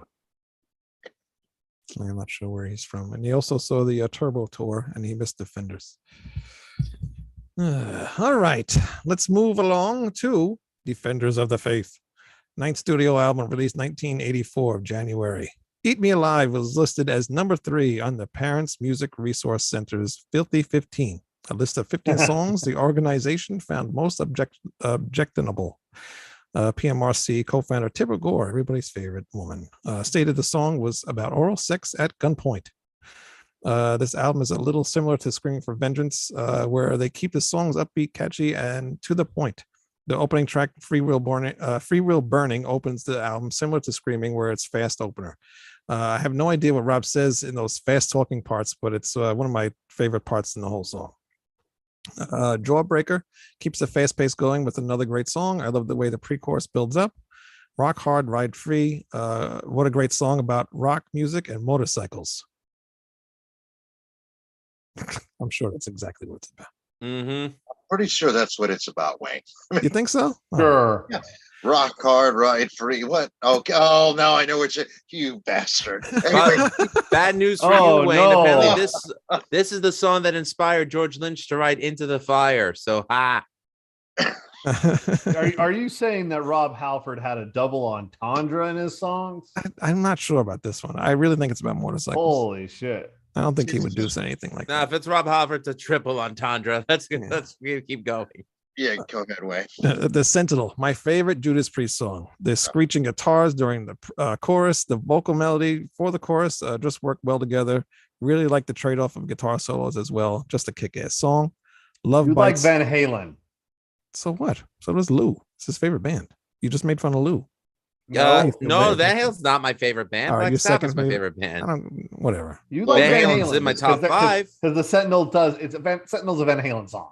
I'm not sure where he's from. And he also saw the Turbo Tour, and he missed Defenders. All right, let's move along to Defenders of the Faith. Ninth studio album released 1984 of January. Eat Me Alive was listed as number 3 on the Parents Music Resource Center's Filthy 15, a list of 15 songs the organization found most objectionable. PMRC co-founder Tipper Gore, everybody's favorite woman, stated the song was about oral sex at gunpoint. This album is a little similar to Screaming for Vengeance, where they keep the songs upbeat, catchy, and to the point. The opening track, Free Will Burning, opens the album, similar to Screaming, where it's fast opener. I have no idea what Rob says in those fast talking parts, but it's one of my favorite parts in the whole song. Jawbreaker keeps the fast pace going with another great song. I love the way the pre-chorus builds up. Rock Hard, Ride Free. What a great song about rock music and motorcycles. I'm sure that's exactly what it's about. Mm-hmm. Pretty sure that's what it's about, Wayne. You think so? Sure. Yeah. Rock Hard, Ride Free. What? Okay. Oh, now I know what you bastard. Anyway, Bad news for Oh, you, Wayne. no. Apparently, this is the song that inspired George Lynch to write Into the Fire. So, Are you saying that Rob Halford had a double entendre in his songs? I'm not sure about this one. I really think it's about motorcycles. Holy shit. I don't think he would do anything like now, that. if it's Rob Halford, it's a triple entendre. Let's keep going. yeah, go ahead, Wayne. The Sentinel, my favorite Judas Priest song. The screeching guitars during the chorus, the vocal melody for the chorus just work well together. Really like the trade-off of guitar solos as well. Just a kick-ass song. Love You Bites. like Van Halen. So what? So does Lou. It's his favorite band. You just made fun of Lou. No, Van Halen's not my favorite band. All right, Black your Sabbath's second my favorite- favorite band. I don't, whatever. You like Van Van Halen's Halen in my top 5. because the Sentinel does. Sentinel's a Van Halen song.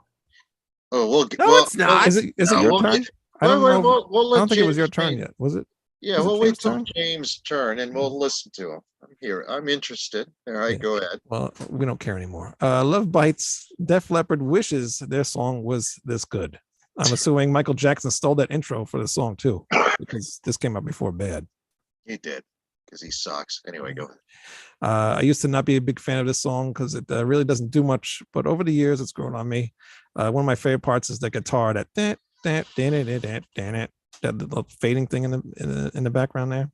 Oh, No, it's not. Is it No, your we'll turn? get- I don't Wait, know. we'll I let don't think it was James your turn Payne- yet. Was it? Yeah, Was it we'll wait James' till turn? James' turn and we'll listen to him. I'm here. I'm interested. All right, Yeah. go ahead. Well, we don't care anymore. Love Bites. Def Leppard wishes their song was this good. I'm assuming Michael Jackson stole that intro for the song too, because this came out before Bad. He did because he sucks. Anyway, go ahead. I used to not be a big fan of this song because it really doesn't do much, but over the years it's grown on me. One of my favorite parts is the guitar, that little fading thing in the background there.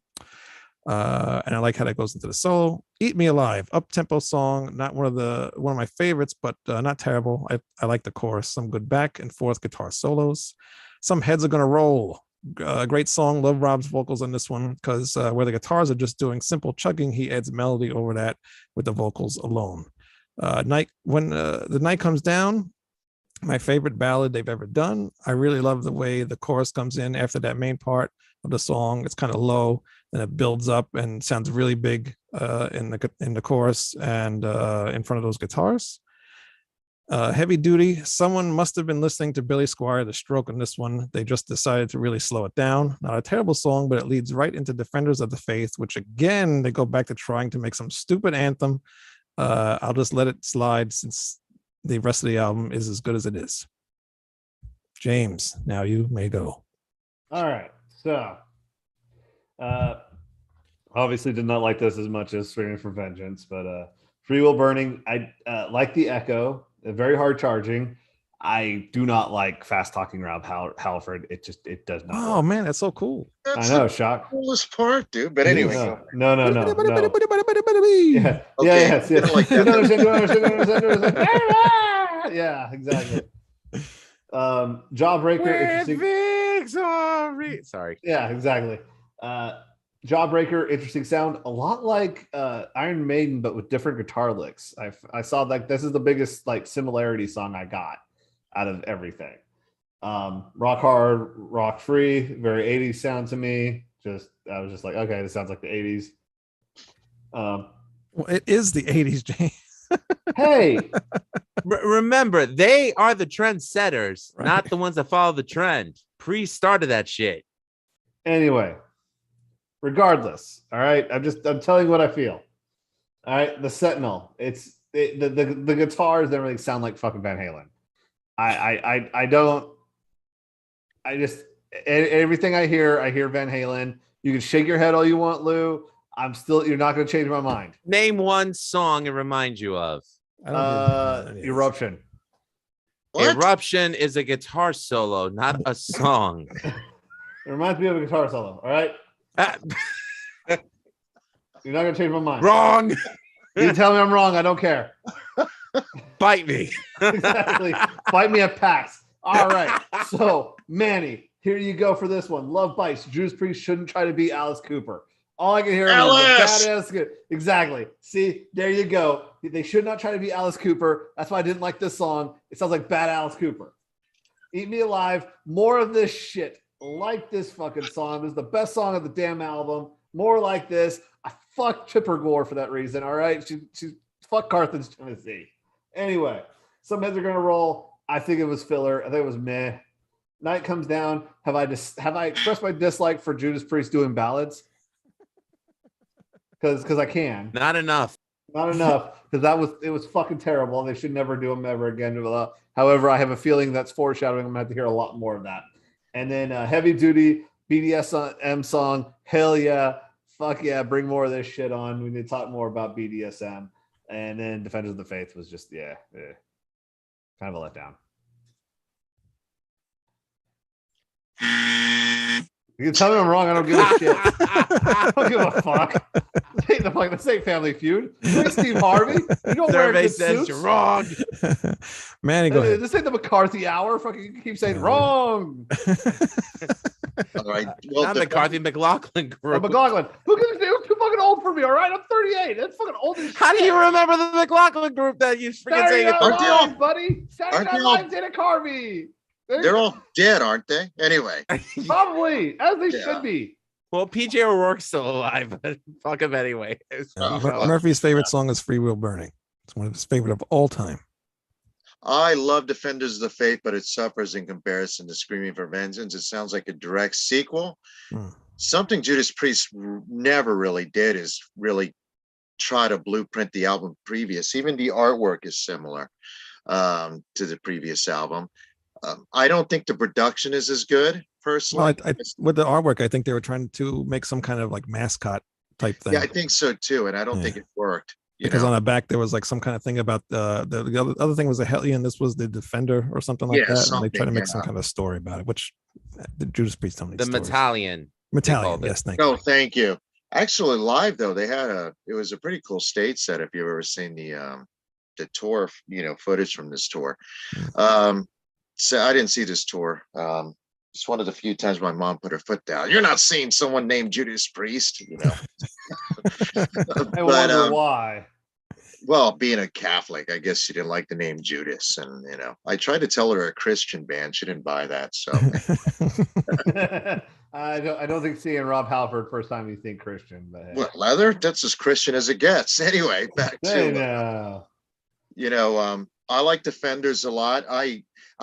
And I like how that goes into the solo. Eat Me Alive, up-tempo song, not one of my favorites, but not terrible. I like the chorus, some good back and forth guitar solos. Some heads are gonna roll. Great song. Love Rob's vocals on this one because where the guitars are just doing simple chugging, he adds melody over that with the vocals alone. When the night comes down, my favorite ballad they've ever done. I really love the way the chorus comes in after that main part of the song. It's kind of low, and it builds up and sounds really big in the chorus and in front of those guitars. Heavy Duty. Someone must have been listening to Billy Squier, The Stroke, on this one. They just decided to really slow it down. Not a terrible song, but it leads right into Defenders of the Faith, which again, they go back to trying to make some stupid anthem. I'll just let it slide since the rest of the album is as good as it is. James, now you may go. All right. So Obviously did not like this as much as Screaming for Vengeance, but Free Will Burning, I like the echo, very hard charging. I do not like fast talking Rob Halford. It does not. Oh work. man, that's so cool. That's I know, the shock. coolest part, dude. But anyway, No, go. no. Yeah, Okay, yes. you don't like that. You don't understand. Yeah, exactly. Jawbreaker, interesting. Victory. Sorry. Yeah, exactly. Jawbreaker, interesting sound. A lot like Iron Maiden, but with different guitar licks. I saw like this is the biggest like similarity song I got out of everything. Rock hard, rock free, very 80s sound to me. I was just like, okay, this sounds like the 80s. Well, it is the 80s, James. Hey, Remember, they are the trendsetters, Right. not the ones that follow the trend. Priest started that shit. anyway, regardless, all right. I'm telling you what I feel. All right, the Sentinel. The guitars don't really sound like fucking Van Halen. I don't. I just everything I hear Van Halen. You can shake your head all you want, Lou. You're not going to change my mind. Name one song it reminds you of. I don't hear any of these. Eruption. What? Eruption is a guitar solo, not a song. It reminds me of a guitar solo. All right, Ah, you're not going to change my mind. wrong. You can tell me I'm wrong. I don't care. Bite me. Exactly. Fight me at PAX. All right. So, Manny, here you go for this one. Love Bites. Judas Priest shouldn't try to be Alice Cooper. All I can hear Alice! is badass. Exactly. See, there you go. They should not try to be Alice Cooper. That's why I didn't like this song. It sounds like bad Alice Cooper. Eat Me Alive. More of this shit. Like this fucking song. This is the best song of the damn album. More like this. I fuck Chipper Gore for that reason. All right. She fuck Carthage, Tennessee. Anyway, some heads are gonna roll. I think it was filler. I think it was meh. Night Comes Down. Have I expressed my dislike for Judas Priest doing ballads? Because I can. Not enough. Not enough. Because it was fucking terrible. They should never do them ever again. However, I have a feeling that's foreshadowing. I'm gonna have to hear a lot more of that. And then heavy duty BDSM song. Hell yeah. Fuck yeah. Bring more of this shit on. We need to talk more about BDSM. And then Defenders of the Faith was just, kind of a letdown. You can tell me I'm wrong. I don't give a shit. I don't give a fuck. This ain't Family Feud. This ain't Steve Harvey. You don't wear Survey good says suits. you're wrong. Manny, go ahead. This ain't the McCarthy hour. Fucking you keep saying wrong. All right. Well, Not McCarthy McLaughlin Oh, group. McLaughlin. Who gives a shit? You're too fucking old for me, all right? I'm 38. That's fucking old as shit. How do you remember the McLaughlin group that you freaking Saturday saying it? Night Aren't they all- Live, buddy. Saturday aren't Night they all- Live did a Carvey. they're all dead, aren't they? Anyway, Probably, as they Yeah. should be. Well, PJ O'Rourke's still alive, but fuck him anyway. Murphy's favorite song is Free Will Burning. It's one of his favorite of all time. I love Defenders of the Faith, but it suffers in comparison to Screaming for Vengeance. It sounds like a direct sequel. Something Judas Priest never really did is really try to blueprint the album previous. Even the artwork is similar to the previous album. I don't think the production is as good, personally. Well, with the artwork, I think they were trying to make some kind of like mascot type thing. Yeah, I think so too, and I don't think it worked. Because on the back there was like some kind of thing about the other thing was the Hellion. This was the Defender or something like that. And they tried to make some kind of story about it, which the Judas Priest don't need The stories. Metallian. Metallian, called it. yes, thank you. Oh, thank you. Actually, live though, they had it was a pretty cool stage set. If you've ever seen the tour, footage from this tour. So I didn't see this tour. It's one of the few times my mom put her foot down. You're not seeing someone named Judas Priest, I wonder why. Well, being a Catholic, I guess she didn't like the name Judas, and I tried to tell her a Christian band. She didn't buy that. So I don't think seeing Rob Halford first time you think Christian, but hey. what, leather? That's as Christian as it gets. Anyway, back Hey, to no. I like Defenders a lot. I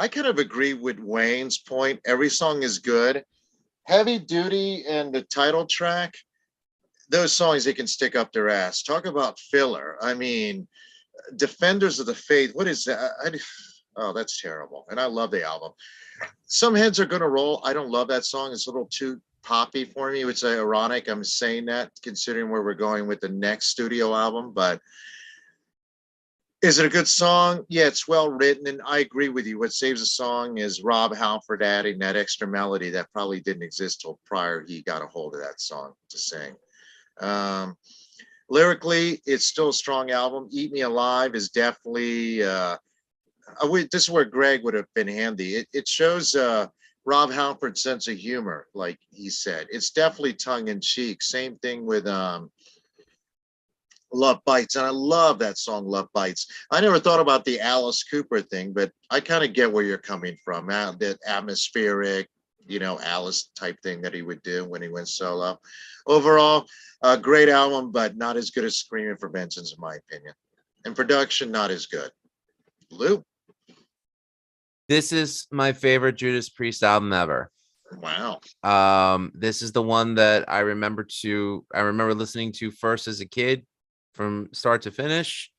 kind of agree with Wayne's point. Every song is good. Heavy Duty and the title track, those songs they can stick up their ass. Talk about filler. I mean, Defenders of the Faith, what is that? Oh, that's terrible. And I love the album. Some heads are going to roll. I don't love that song. It's a little too poppy for me, which is ironic. I'm saying that considering where we're going with the next studio album, but is it a good song? Yeah, it's well written, and I agree with you. What saves a song is Rob Halford adding that extra melody that probably didn't exist till prior he got a hold of that song to sing. Lyrically, it's still a strong album. Eat Me Alive is definitely this is where Greg would have been handy. It shows Rob Halford's sense of humor, like he said. It's definitely tongue in cheek. Same thing with Love Bites, and I love that song Love Bites. I never thought about the Alice Cooper thing, but I kind of get where you're coming from. That atmospheric, Alice type thing that he would do when he went solo. Overall, a great album, but not as good as Screaming for Vengeance, in my opinion. And production, not as good. Lou? This is my favorite Judas Priest album ever. Wow. This is the one that I remember listening to first as a kid from start to finish.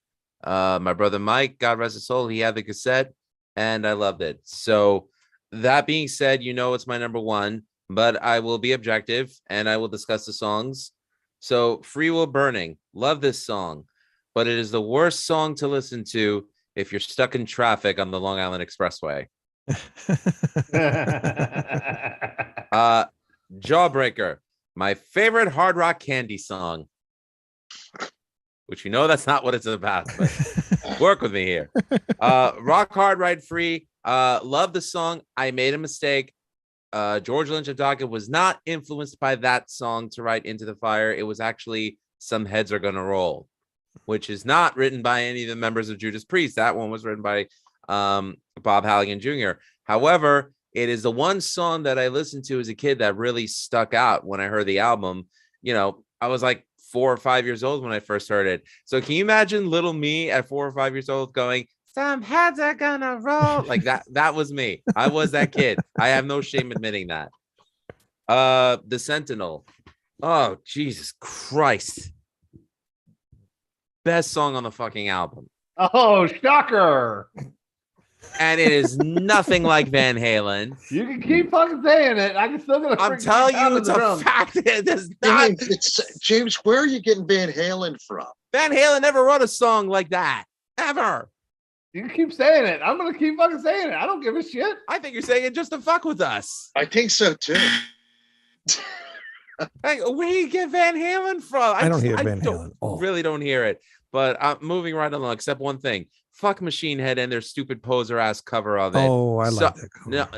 My brother Mike, God rest his soul, he had the cassette and I loved it. So that being said, it's my number one, but I will be objective and I will discuss the songs. So Free Will Burning, love this song, but it is the worst song to listen to if you're stuck in traffic on the Long Island Expressway. Jawbreaker, my favorite hard rock candy song, which that's not what it's about, but work with me here. Rock Hard, Ride Free, love the song. I made a mistake. George Lynch of Doggett was not influenced by that song to write Into the Fire. It was actually Some Heads Are Gonna Roll, which is not written by any of the members of Judas Priest. That one was written by Bob Halligan Jr. However, it is the one song that I listened to as a kid that really stuck out when I heard the album. I was like 4 or 5 years old when I first heard it. So can you imagine little me at 4 or 5 years old going, "Some heads are gonna roll"? Like that. That was me. I was that kid. I have no shame admitting that. The Sentinel. Oh, Jesus Christ. Best song on the fucking album. Oh, shocker. And it is nothing like Van Halen. You can keep fucking saying it. I can still get a I'm telling you, it's a fact. It does not. James, where are you getting Van Halen from? Van Halen never wrote a song like that. Ever. You can keep saying it. I'm going to keep fucking saying it. I don't give a shit. I think you're saying it just to fuck with us. I think so, too. Hey, where do you get Van Halen from? I don't hear Van Halen. Really don't hear it. But I'm moving right along, except one thing. Fuck Machine Head and their stupid poser ass cover of it. Oh, I like that cover. No,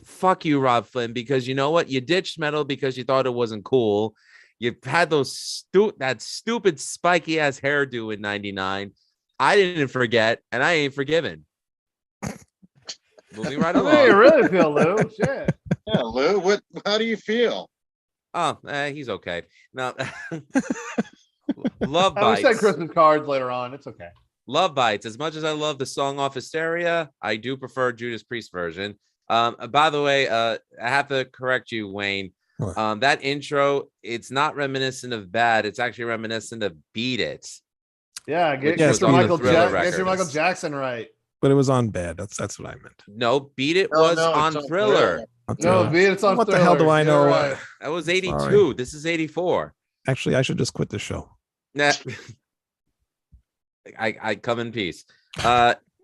fuck you, Rob Flynn, because you know what? You ditched metal because you thought it wasn't cool. You had that stupid spiky ass hairdo in '99. I didn't forget, and I ain't forgiven. Moving right along. How do you really feel, Lou? Shit. Yeah, Lou, how do you feel? Oh, he's okay. Now, Love Bites. We said Christmas cards later on. It's okay. Love Bites. As much as I love the song off Hysteria, I do prefer Judas Priest version. By the way, I have to correct you, Wayne. That intro, it's not reminiscent of Bad. It's actually reminiscent of Beat It. Yeah, get your Michael Jackson right. But it was on Bad. That's what I meant. No, Beat It was on Thriller. No, Beat It's on what Thriller. The hell do I know? Right. That was 82. Sorry. This is 84. Actually, I should just quit the show. Nah. I come in peace.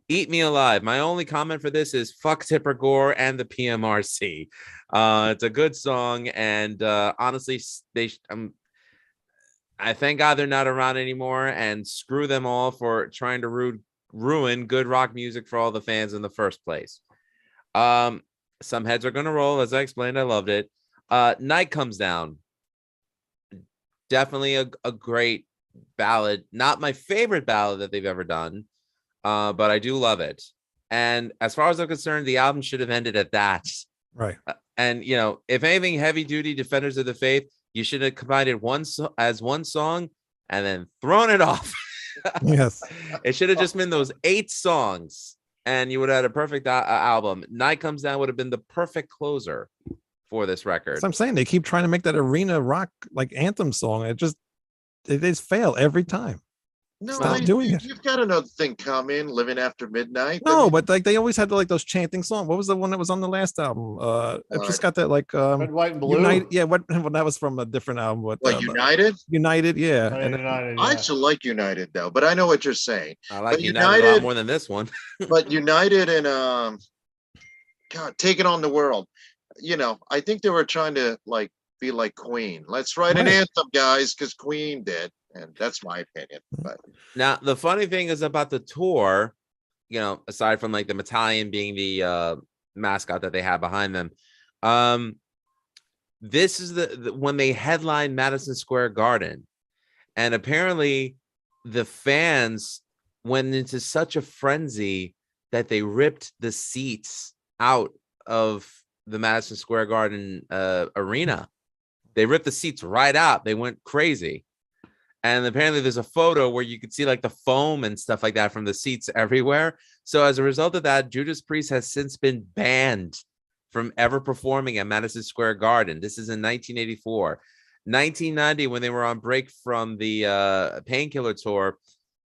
Eat Me Alive. My only comment for this is fuck Tipper Gore and the PMRC. It's a good song, and honestly, I thank God they're not around anymore, and screw them all for trying to ruin good rock music for all the fans in the first place. Some Heads Are Gonna Roll, as I explained. I loved it. Night Comes Down. Definitely a great ballad. Not my favorite ballad that they've ever done, but I do love it. And as far as I'm concerned, the album should have ended at that. Right. And if anything, Heavy Duty Defenders of the Faith, you should have combined it as one song and then thrown it off. Yes. It should have just been those 8 songs, and you would have had a perfect album. Night Comes Down would have been the perfect closer for this record. So I'm saying they keep trying to make that arena rock like anthem song. It just fail every time. No, Stop doing it. You've got another thing coming, Living After Midnight. I No, mean, but like they always had like those chanting songs. What was the one that was on the last album? It just got that like Red, white, and blue. United. Yeah, what well, that was from a different album. But United? United, yeah. Oh, And United, I yeah. actually like United though, but I know what you're saying. I like But United a lot more than this one. But United and God, Taking on the World. You know, I think they were trying to like be like Queen. Let's write an Right. anthem, guys, because Queen did, and that's my opinion. But Now, the funny thing is about the tour, you know, aside from like the Battalion being the mascot that they have behind them, this is the when they headlined Madison Square Garden, and apparently the fans went into such a frenzy that they ripped the seats out of the Madison Square Garden arena. They ripped the seats right out. They went crazy. And apparently there's a photo where you could see like the foam and stuff like that from the seats everywhere. So as a result of that, Judas Priest has since been banned from ever performing at Madison Square Garden. This is in 1984. 1990, when they were on break from the Painkiller tour,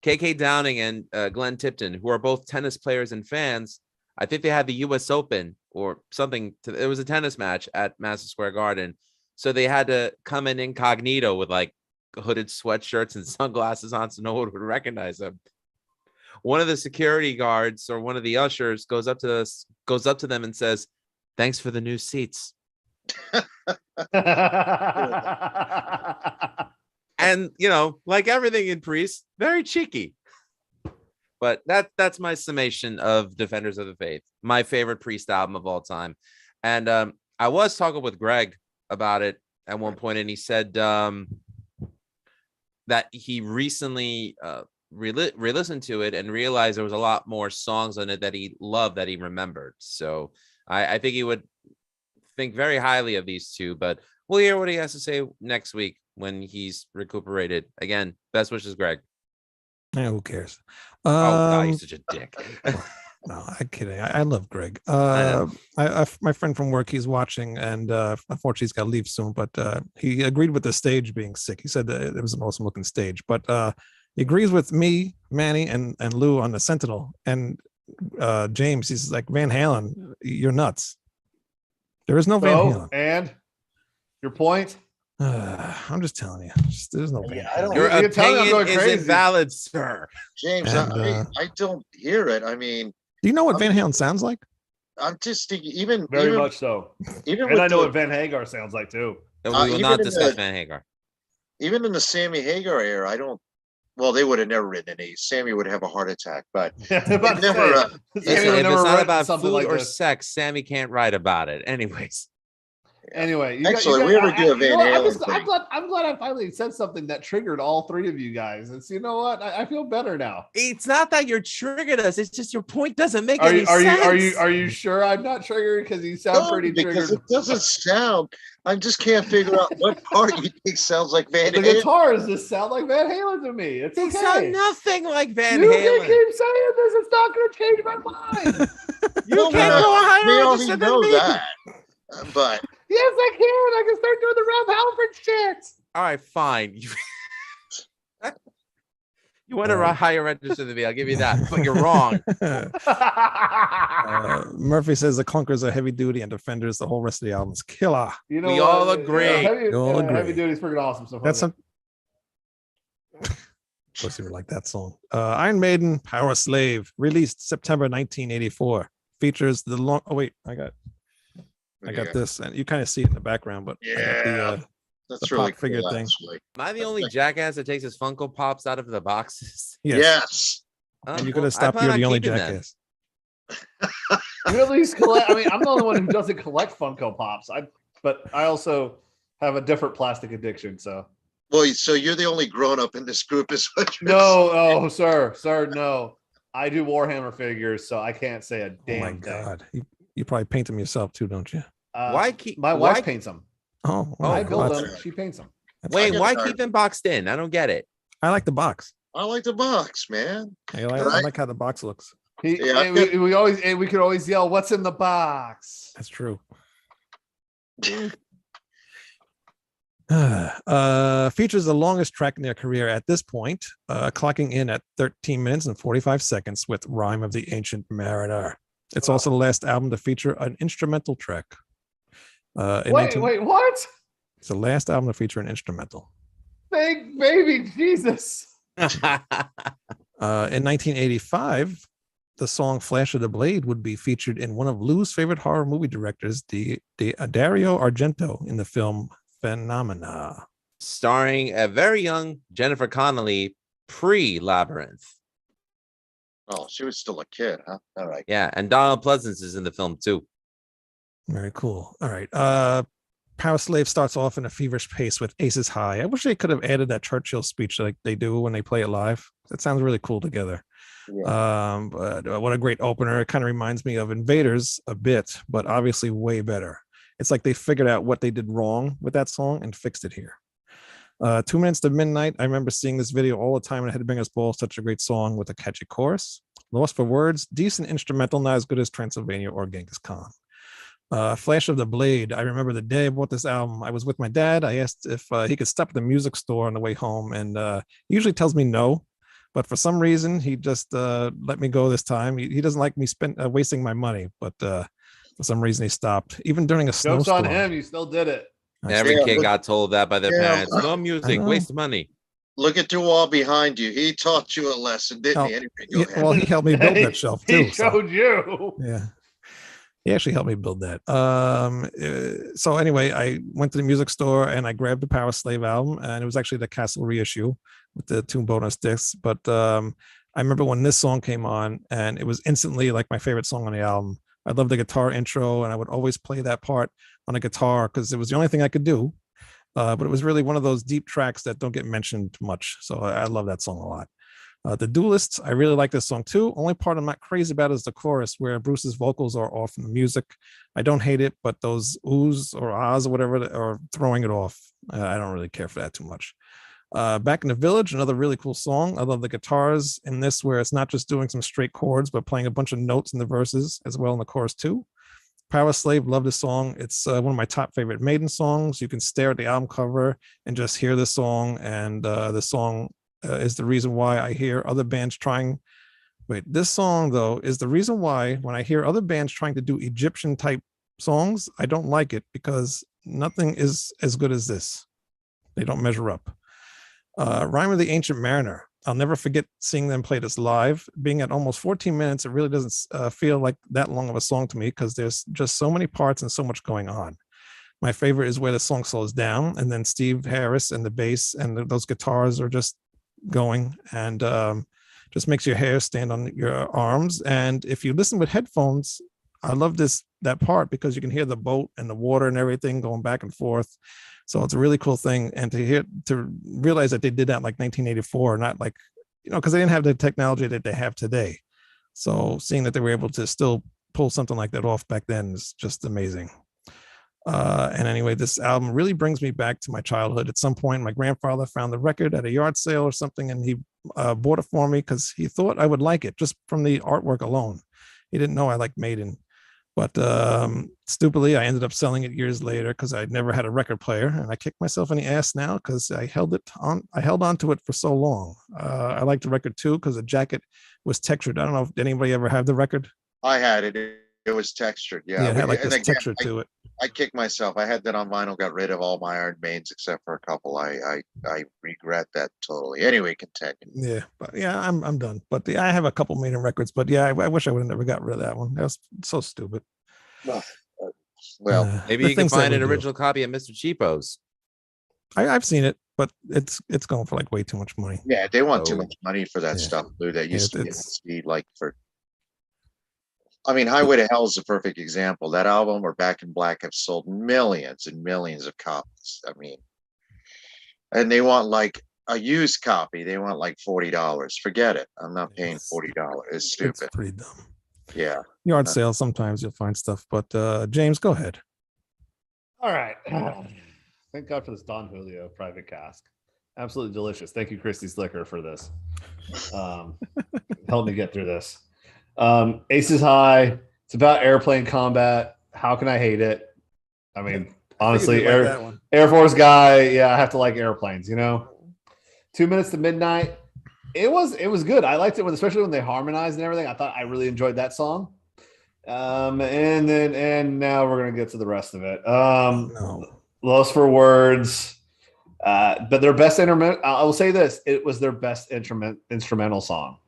KK Downing and Glenn Tipton, who are both tennis players and fans, I think they had the US Open or something. It was a tennis match at Madison Square Garden. So they had to come in incognito with like hooded sweatshirts and sunglasses on so no one would recognize them. One of the security guards or one of the ushers goes up to them and says, "Thanks for the new seats." And you know, like everything in Priest, very cheeky. But that's my summation of Defenders of the Faith, my favorite Priest album of all time. And I was talking with Greg about it at one point, and he said that he recently re-listened to it and realized there was a lot more songs on it that he loved, that he remembered. So I think he would think very highly of these two, but we'll hear what he has to say next week when he's recuperated. Again, best wishes, Greg. Yeah, who cares? Oh, God, you're such a dick. No, I'm kidding. I love Greg. know. My friend from work, he's watching, and unfortunately, he's got to leave soon. But he agreed with the stage being sick. He said that it was an awesome looking stage. But he agrees with me, Manny, and Lou on the Sentinel. And James, he's like, Van Halen, you're nuts. There is no Van Halen. And your point? I'm just telling you, there's no Van Halen. Your You're telling me I'm opinion going is crazy. invalid, sir. James, And, I don't hear it. I mean, Do you know what Van Halen sounds like? I'm just thinking, even Very much so. even And with I know the- what Van Hagar sounds like too. And we will even not in discuss the- Van Hagar. even in the Sammy Hagar era, I don't. Well, they would have never written any. Sammy would have a heart attack, but I'm about to never, say, uh, Sammy Listen, would if never it's not write about something food like or this. sex, Sammy can't write about it. Anyways. Anyway, Excellent. We ever do a Van Halen I'm thing. glad I finally said something that triggered all three of you guys. It's, you know what? I feel better now. It's not that you're triggered us. It's just your point doesn't make Are any you sense. are you sure I'm not triggered? Because you sound no, pretty because triggered. it doesn't sound. I just can't figure out what part you think sounds like Van The Halen. guitars just sound like Van Halen to me. It's They okay. sound nothing like Van You can Halen. keep saying this. It's not going to change my mind. You Well, can't we go all- higher we register already than know me. that, but Yes, I can. I can start doing the Rob Halford shit. All right, fine. You went a higher register than me. I'll give you that, but you're wrong. Murphy says the Clunkers are heavy duty and Defenders. The whole rest of the album is killer. You know We what? all agree. Heavy, We all agree. Heavy duty's freaking awesome. So That's some. Of course, you would like that song. Iron Maiden, Powerslave, released September 1984, features the long. Oh wait, I got yeah, this, and you kind of see it in the background, but I got the, that's the really pop figure cool, thing. actually. Am I the only jackass that takes his Funko Pops out of the boxes? yes. Yes. Oh, And you well, could have I stopped. plan You're on the only keeping them. jackass. You at least collect. I mean, I'm the only one who doesn't collect Funko Pops. But I also have a different plastic addiction. So Well, so you're the only grown up in this group, is what you're no, oh, sir, no. I do Warhammer figures, so I can't say a Oh damn my thing. god, you probably paint them yourself too, don't you? Why keep? My why, wife paints them? Oh, I wow, build that's- them. She paints them. Wait, I why got keep them boxed in? I don't get it. I like the box. I like the box, man. I Right. like how the box looks. Yeah, And we could always yell, "What's in the box?" That's true. Features the longest track in their career at this point, clocking in at 13 minutes and 45 seconds with Rhyme of the Ancient Mariner. It's also the last album to feature an instrumental track. Wait, what? It's the last album to feature an instrumental. Thank baby Jesus. In 1985, the song Flash of the Blade would be featured in one of Lou's favorite horror movie directors, Dario Argento, in the film Phenomena. Starring a very young Jennifer Connelly pre-Labyrinth. Oh, she was still a kid, huh? All right. Yeah, and Donald Pleasance is in the film too. Very cool. All right. Powerslave starts off in a feverish pace with Aces High. I wish they could have added that Churchill speech like they do when they play it live. That sounds really cool together. Yeah. But what a great opener. It kind of reminds me of Invaders a bit, but obviously way better. It's like they figured out what they did wrong with that song and fixed it here. 2 Minutes to Midnight. I remember seeing this video all the time and Headbangers Ball, such a great song with a catchy chorus. Lost for Words, decent instrumental, not as good as Transylvania or Genghis Khan. Flash of the Blade. I remember the day I bought this album. I was with my dad. I asked if he could stop at the music store on the way home, and he usually tells me no, but for some reason he just let me go this time. He doesn't like me wasting my money, but for some reason he stopped. Even during a snowstorm. Jokes on him. You still did it. Every kid got told that by their parents. No music, waste money. Look at the wall behind you. He taught you a lesson, didn't he? Anyway, go ahead. Well, he helped me build that shelf too. He showed you. Yeah. He actually helped me build that. So anyway, I went to the music store and I grabbed the Powerslave album, and it was actually the Castle reissue with the 2 bonus discs. But I remember when this song came on, and it was instantly like my favorite song on the album. I love the guitar intro, and I would always play that part on a guitar because it was the only thing I could do. But it was really one of those deep tracks that don't get mentioned much. So I love that song a lot. The Duelists, I really like this song too. Only part I'm not crazy about is the chorus where Bruce's vocals are off in the music. I don't hate it, but those oohs or ahs or whatever are throwing it off. I don't really care for that too much. Back in the Village, another really cool song. I love the guitars in this where it's not just doing some straight chords, but playing a bunch of notes in the verses as well in the chorus too. Powerslave, love this song. It's one of my top favorite Maiden songs. You can stare at the album cover and just hear the song, and the song is the reason why I hear other bands trying. This song though is the reason why when I hear other bands trying to do Egyptian type songs, I don't like it because nothing is as good as this. They don't measure up. Rymer the Ancient Mariner. I'll never forget seeing them play this live. Being at almost 14 minutes, it really doesn't feel like that long of a song to me because there's just so many parts and so much going on. My favorite is where the song slows down and then Steve Harris and the bass and those guitars are just going, and just makes your hair stand on your arms. And if you listen with headphones, I love that part because you can hear the boat and the water and everything going back and forth. So it's a really cool thing. And to realize that they did that like 1984, not like, because they didn't have the technology that they have today. So seeing that they were able to still pull something like that off back then is just amazing. And anyway, this album really brings me back to my childhood. At some point, my grandfather found the record at a yard sale or something, and he bought it for me because he thought I would like it just from the artwork alone. He didn't know I liked Maiden. But stupidly, I ended up selling it years later because I never had a record player, and I kick myself in the ass now because I held on to it for so long. I liked the record too because the jacket was textured. I don't know if anybody ever had the record. I had it. It was textured. Yeah, it had like this texture to it. I kicked myself. I had that on vinyl. Got rid of all my Iron Maidens except for a couple. I regret that totally. Anyway, continue. Yeah, but yeah, I'm done. But I have a couple Maiden records. But yeah, I wish I would have never got rid of that one. That was so stupid. Well, maybe you can find an original copy at Mr. Cheapo's. I've seen it, but it's going for like way too much money. Yeah, they want too much money for that stuff, Lou. That used to be like for. I mean, Highway to Hell is a perfect example. That album or Back in Black have sold millions and millions of copies. I mean, and they want like a used copy. They want like $40. Forget it. I'm not paying $40. It's stupid. It's pretty dumb. Yeah. Yard sales, sometimes you'll find stuff. But James, go ahead. All right. Thank God for this Don Julio private cask. Absolutely delicious. Thank you, Christie's Liquor, for this. Help me get through this. Aces High. It's about airplane combat. How can I hate it? I mean, Honestly, you'd like that one. Air Force guy. Yeah, I have to like airplanes. 2 minutes to midnight. It was good. I liked it especially when they harmonized and everything. I really enjoyed that song. And now we're gonna get to the rest of it. No. Lost for Words. But their best instrument. I will say this: it was their best instrumental song.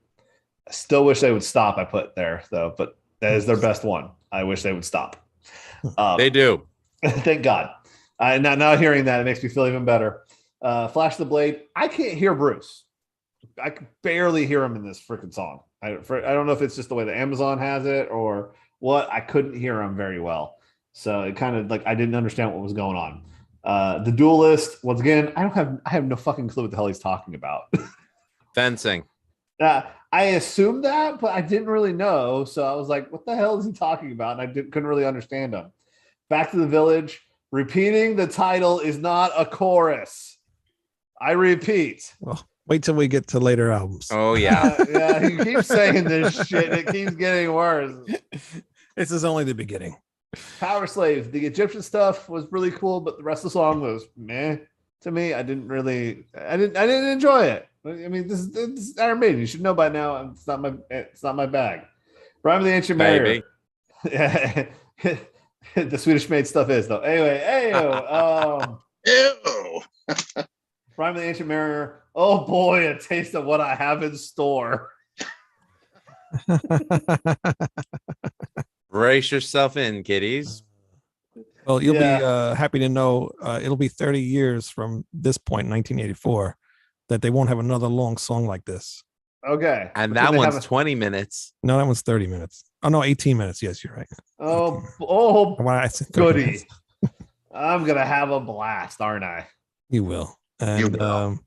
I still wish they would stop. I put there though, but that is their best one. I wish they would stop. They do. Thank God. Now hearing that, it makes me feel even better. Flash the Blade. I can't hear Bruce. I can barely hear him in this freaking song. I don't know if it's just the way the Amazon has it or what. I couldn't hear him very well. So it kind of like I didn't understand what was going on. The Duelist, once again, I have no fucking clue what the hell he's talking about. Fencing. I assumed that, but I didn't really know. So I was like, what the hell is he talking about? And I couldn't really understand him. Back to the Village. Repeating the title is not a chorus. I repeat. Well, wait till we get to later albums. Oh yeah. Yeah, he keeps saying this shit. It keeps getting worse. This is only the beginning. Powerslave. The Egyptian stuff was really cool, but the rest of the song was meh to me. I didn't enjoy it. I mean, this is Iron Maiden. You should know by now. It's not my bag. Rhyme of the Ancient Mariner. Yeah. The Swedish made stuff is though. Anyway, Ew. Rhyme of the Ancient Mariner. Oh boy, a taste of what I have in store. Brace yourself in, kiddies. Well, you'll be happy to know it'll be 30 years from this point, 1984, that they won't have another long song like this. Okay. And that one's 20 minutes. No, that one's 30 minutes. Oh, no, 18 minutes. Yes, you're right. I said goody. Minutes. I'm going to have a blast, aren't I? You will. And You will.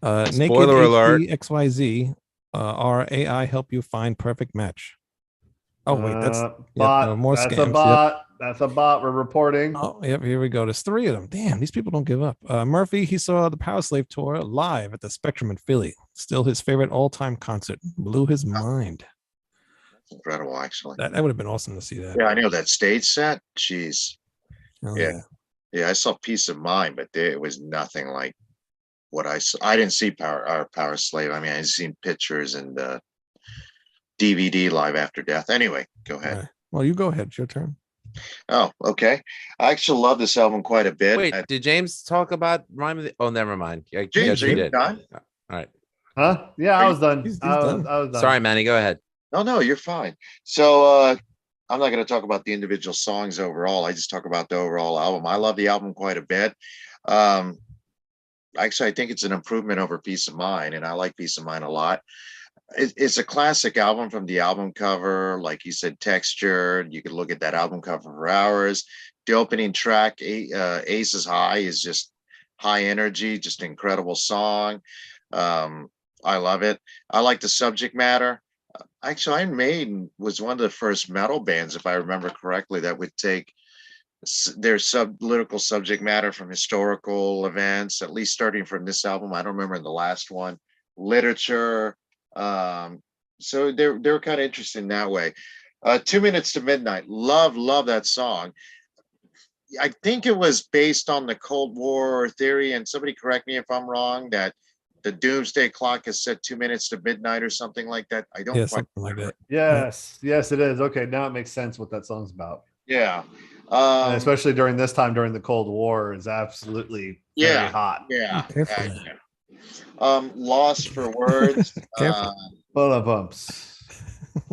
Spoiler alert. XYZ, our AI help you find perfect match. Oh, wait, that's bot. more That's scams. a bot. Yep. That's a bot. We're reporting. Oh, yep. Here we go. There's 3 of them. Damn, these people don't give up. Murphy, he saw the Powerslave tour live at the Spectrum in Philly. Still his favorite all-time concert. Blew his mind. That's incredible, actually. That would have been awesome to see that. Yeah, I know that stage set. Jeez. Oh, Yeah. Yeah, I saw Peace of Mind, but it was nothing like what I saw. I didn't see Powerslave. I mean, I seen pictures and DVD Live After Death. Anyway, go ahead. All right. Well, you go ahead. It's your turn. Oh, okay. I actually love this album quite a bit. Wait, did James talk about Rhyme of the? Oh, never mind. James, yes, are you you did. done? All right. Huh? Yeah, I was done. He's I done. was done. Sorry, Manny. Go ahead. No, you're fine. So I'm not going to talk about the individual songs overall. I just talk about the overall album. I love the album quite a bit. Actually, I think it's an improvement over Peace of Mind, and I like Peace of Mind a lot. It's a classic album from the album cover, like you said, textured. You could look at that album cover for hours. The opening track, Ace is High, is just high energy, just an incredible song. I love it. I like the subject matter. Actually, Iron Maiden was one of the first metal bands, if I remember correctly, that would take their political subject matter from historical events, at least starting from this album. I don't remember the last one. Literature. So they're kind of interesting that way. 2 Minutes to Midnight. Love that song. I think it was based on the Cold War theory, and somebody correct me if I'm wrong, that the doomsday clock is set 2 minutes to midnight or something like that. I don't quite something like that. Yes, it is. Okay, now it makes sense what that song's about. Yeah. And especially during this time, during the Cold War, is absolutely very hot. Yeah. Careful. Lost for Words. Full of bumps.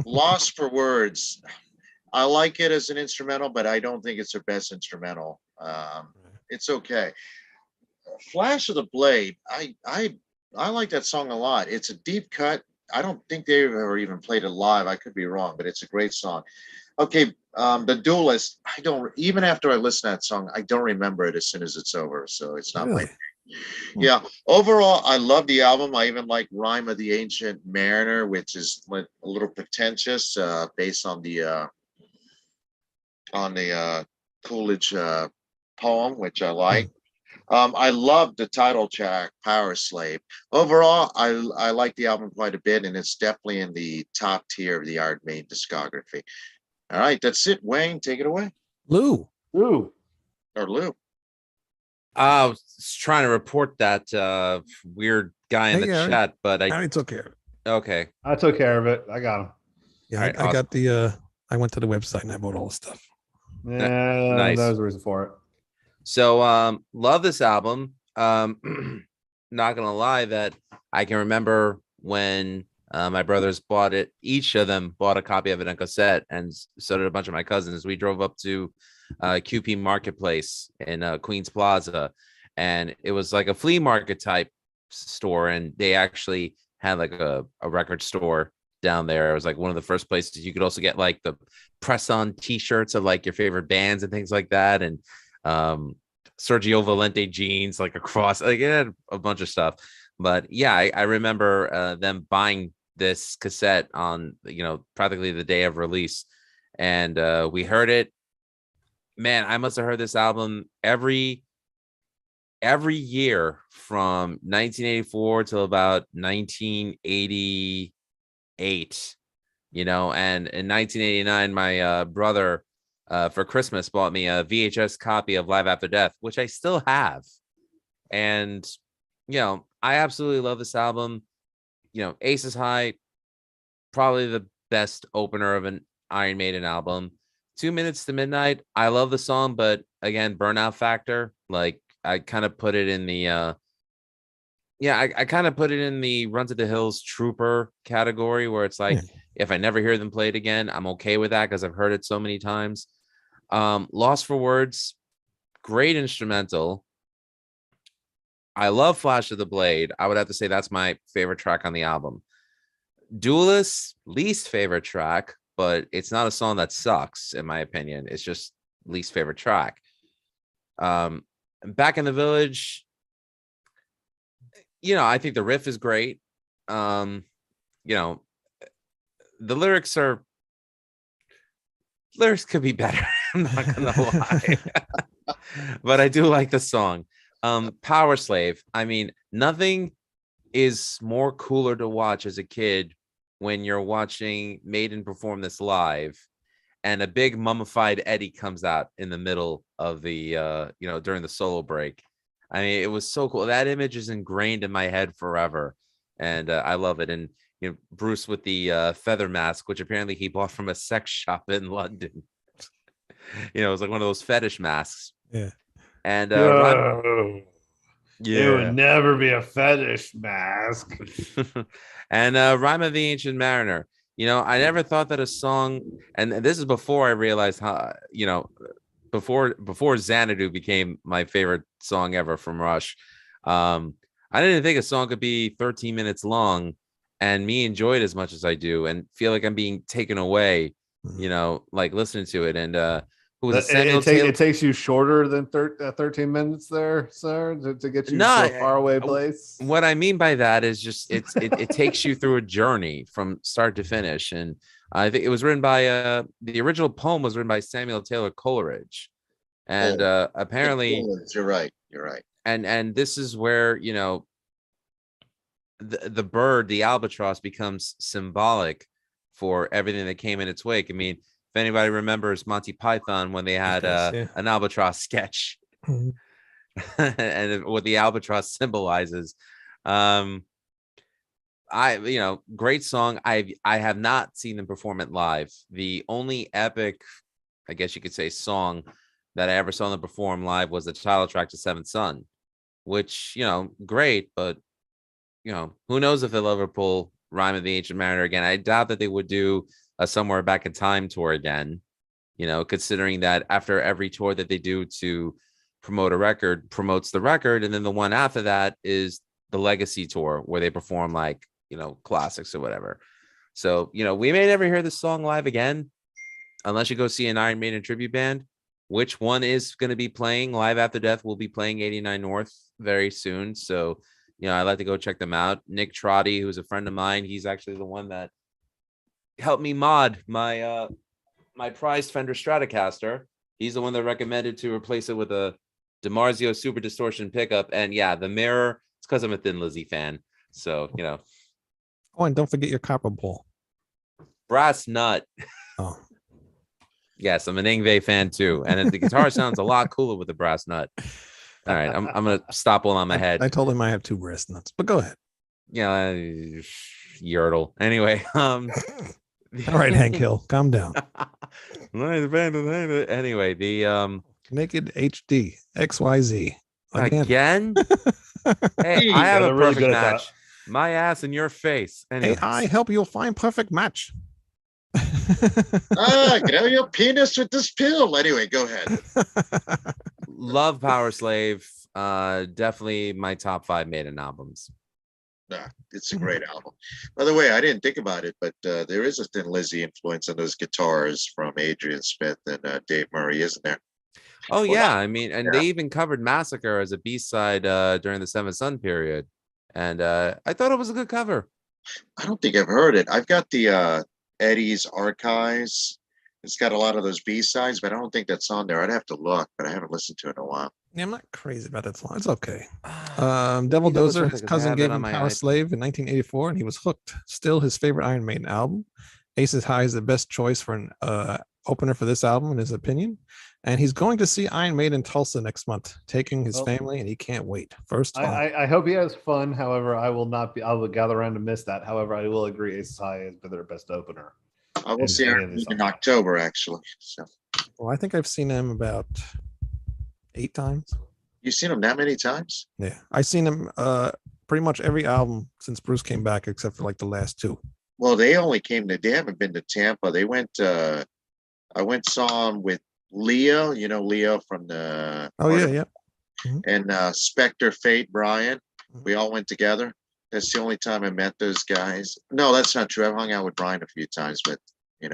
Lost for Words. I like it as an instrumental, but I don't think it's their best instrumental. It's okay. Flash of the Blade. I like that song a lot. It's a deep cut. I don't think they've ever even played it live. I could be wrong, but it's a great song. Okay, the Duelist. I don't, even after I listen to that song, I don't remember it as soon as it's over. So it's not Really? yeah. Overall, I love the album. I even like Rhyme of the Ancient Mariner, which is like a little pretentious, based on the Coolidge poem, which I like. I love the title track, Powerslave. Overall, I like the album quite a bit, and it's definitely in the top tier of the Iron Maiden discography. All right, that's it. Wayne, take it away. Lou. Ooh. Or Lou. I was trying to report that weird guy in Hey, the Gary. chat, but I I already took care of it. okay. I took care of it. I got him. Yeah, All right, I got the I went to the website and I bought all the stuff. Yeah, Nice. that was the reason for it. So love this album. Not gonna lie that I can remember when my brothers bought it. Each of them bought a copy of it on cassette, and so did a bunch of my cousins. We drove up to QP Marketplace in Queens Plaza, and it was like a flea market type store, and they actually had like a record store down there. It was like one of the first places you could also get like the press on t-shirts of like your favorite bands and things like that, and Sergio Valente jeans like across, like it had a bunch of stuff. But yeah, I remember them buying this cassette on, practically the day of release, and we heard it. Man, I must have heard this album every year from 1984 till about 1988, and in 1989 my brother for Christmas bought me a VHS copy of Live After Death, which I still have. And I absolutely love this album. Aces High, probably the best opener of an Iron Maiden album. 2 Minutes to Midnight, I love the song, but again, Burnout Factor, like I kind of put it in the I kind of put it in the Run to the Hills Trooper category, where it's like, if I never hear them play it again, I'm okay with that because I've heard it so many times. Lost for Words, great instrumental. I love Flash of the Blade. I would have to say that's my favorite track on the album. Duelist, least favorite track, but it's not a song that sucks, in my opinion. It's just least favorite track. Back in the Village, I think the riff is great. The lyrics could be better. I'm not gonna lie. But I do like the song. Powerslave. I mean, nothing is more cooler to watch as a kid when you're watching Maiden perform this live and a big mummified Eddie comes out in the middle of the during the solo break. I mean, it was so cool. That image is ingrained in my head forever, and I love it. And Bruce with the feather mask, which apparently he bought from a sex shop in London. It was like one of those fetish masks. Yeah. And It would never be a fetish mask. And Rymer the Ancient Mariner. I never thought that a song, and this is before I realized how, before Xanadu became my favorite song ever from Rush. I didn't think a song could be 13 minutes long and me enjoy it as much as I do and feel like I'm being taken away, like listening to it. And who was it takes you shorter than 13 minutes there, sir, to get you to a faraway place. What I mean by that is just it takes you through a journey from start to finish. And I think it was written by the original poem was written by Samuel Taylor Coleridge. And apparently you're right. And this is where the bird, the albatross, becomes symbolic for everything that came in its wake. I mean, if anybody remembers Monty Python when they had an albatross sketch and what the albatross symbolizes. Great song. I have not seen them perform it live. The only epic, I guess you could say, song that I ever saw them perform live was the title track to Seventh Son, which, great, but who knows if they'll ever pull Rhyme of the Ancient Mariner again. I doubt that they would do a Somewhere Back in Time tour again, considering that after every tour that they do to promote a record promotes the record, and then the one after that is the Legacy tour where they perform like, classics or whatever. So, we may never hear this song live again unless you go see an Iron Maiden tribute band. Which one is going to be playing Live After Death? Will be playing 89 North very soon. So, I'd like to go check them out. Nick Trotty, who's a friend of mine, he's actually the one that helped me mod my my prized Fender Stratocaster. He's the one that recommended to replace it with a DiMarzio Super Distortion pickup. And yeah, the mirror, it's because I'm a Thin Lizzy fan. So, Oh, and don't forget your copper ball. Brass nut. Oh. Yes, I'm an Ingve fan too, and the guitar sounds a lot cooler with the brass nut. All right, I'm gonna stop while I'm ahead. I told him I have 2 brass nuts, but go ahead. Yeah, Yordle. Anyway, All right, Hank Hill, calm down. Anyway, the Naked HD XYZ again. Hey, I Hey, have they're a really perfect good at that. match. My ass in your face. Anyway, AI help you find perfect match. Get out your penis with this pill. Anyway, go ahead. love Powerslave. Definitely my top 5 Maiden albums. Nah, it's a great album. By the way, I didn't think about it, but there is a Thin Lizzy influence on those guitars from Adrian Smith and Dave Murray, isn't there? Oh Well, yeah, I mean, and yeah. they even covered Massacre as a B-side during the Seventh Son period, and I thought it was a good cover. I don't think I've heard it. I've got the Eddie's Archives. It's got a lot of those B-sides, but I don't think that's on there. I'd have to look, but I haven't listened to it in a while. Yeah, I'm not crazy about that song. It's okay. Devil You know what's Dozer, worth his it, 'cause I cousin have it gave on him my Power iPod. Slave in 1984, and he was hooked. Still his favorite Iron Maiden album. Aces High is the best choice for an opener for this album, in his opinion. And he's going to see Iron Maiden in Tulsa next month, taking his Well, family, and he can't wait. First time. I hope he has fun. However, I will not be. I will gather around to miss that. However, I will agree. Aces High has been their best opener. I will And see any Iron of this Maiden in album. October, actually. So Well, I think I've seen him about 8 times. you've seen them that many times? Yeah, I've seen him pretty much every album since Bruce came back, except for like the last 2. Well, they haven't been to Tampa. They went, I went saw them with Leo, Leo from the, Oh yeah, yeah. and Spectre, Fate, Brian. Mhm. We all went together. That's the only time I met those guys. No, that's not true. I've hung out with Brian a few times, but then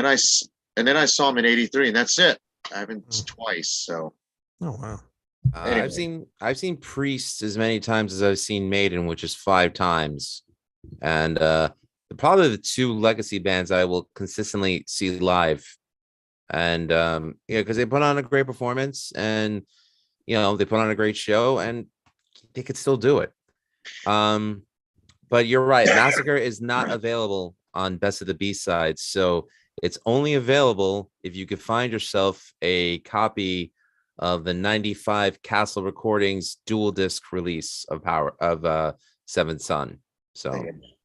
I saw him in '83, and that's it. I haven't twice. So Oh wow. Anyway. I've seen Priest as many times as I've seen Maiden, which is 5 times, and probably the 2 legacy bands I will consistently see live, and because they put on a great performance, and they put on a great show, and they could still do it. But you're right, Massacre is not available on Best of the B-Sides, so it's only available if you could find yourself a copy of the 95 Castle Recordings dual disc release of Seventh Son. So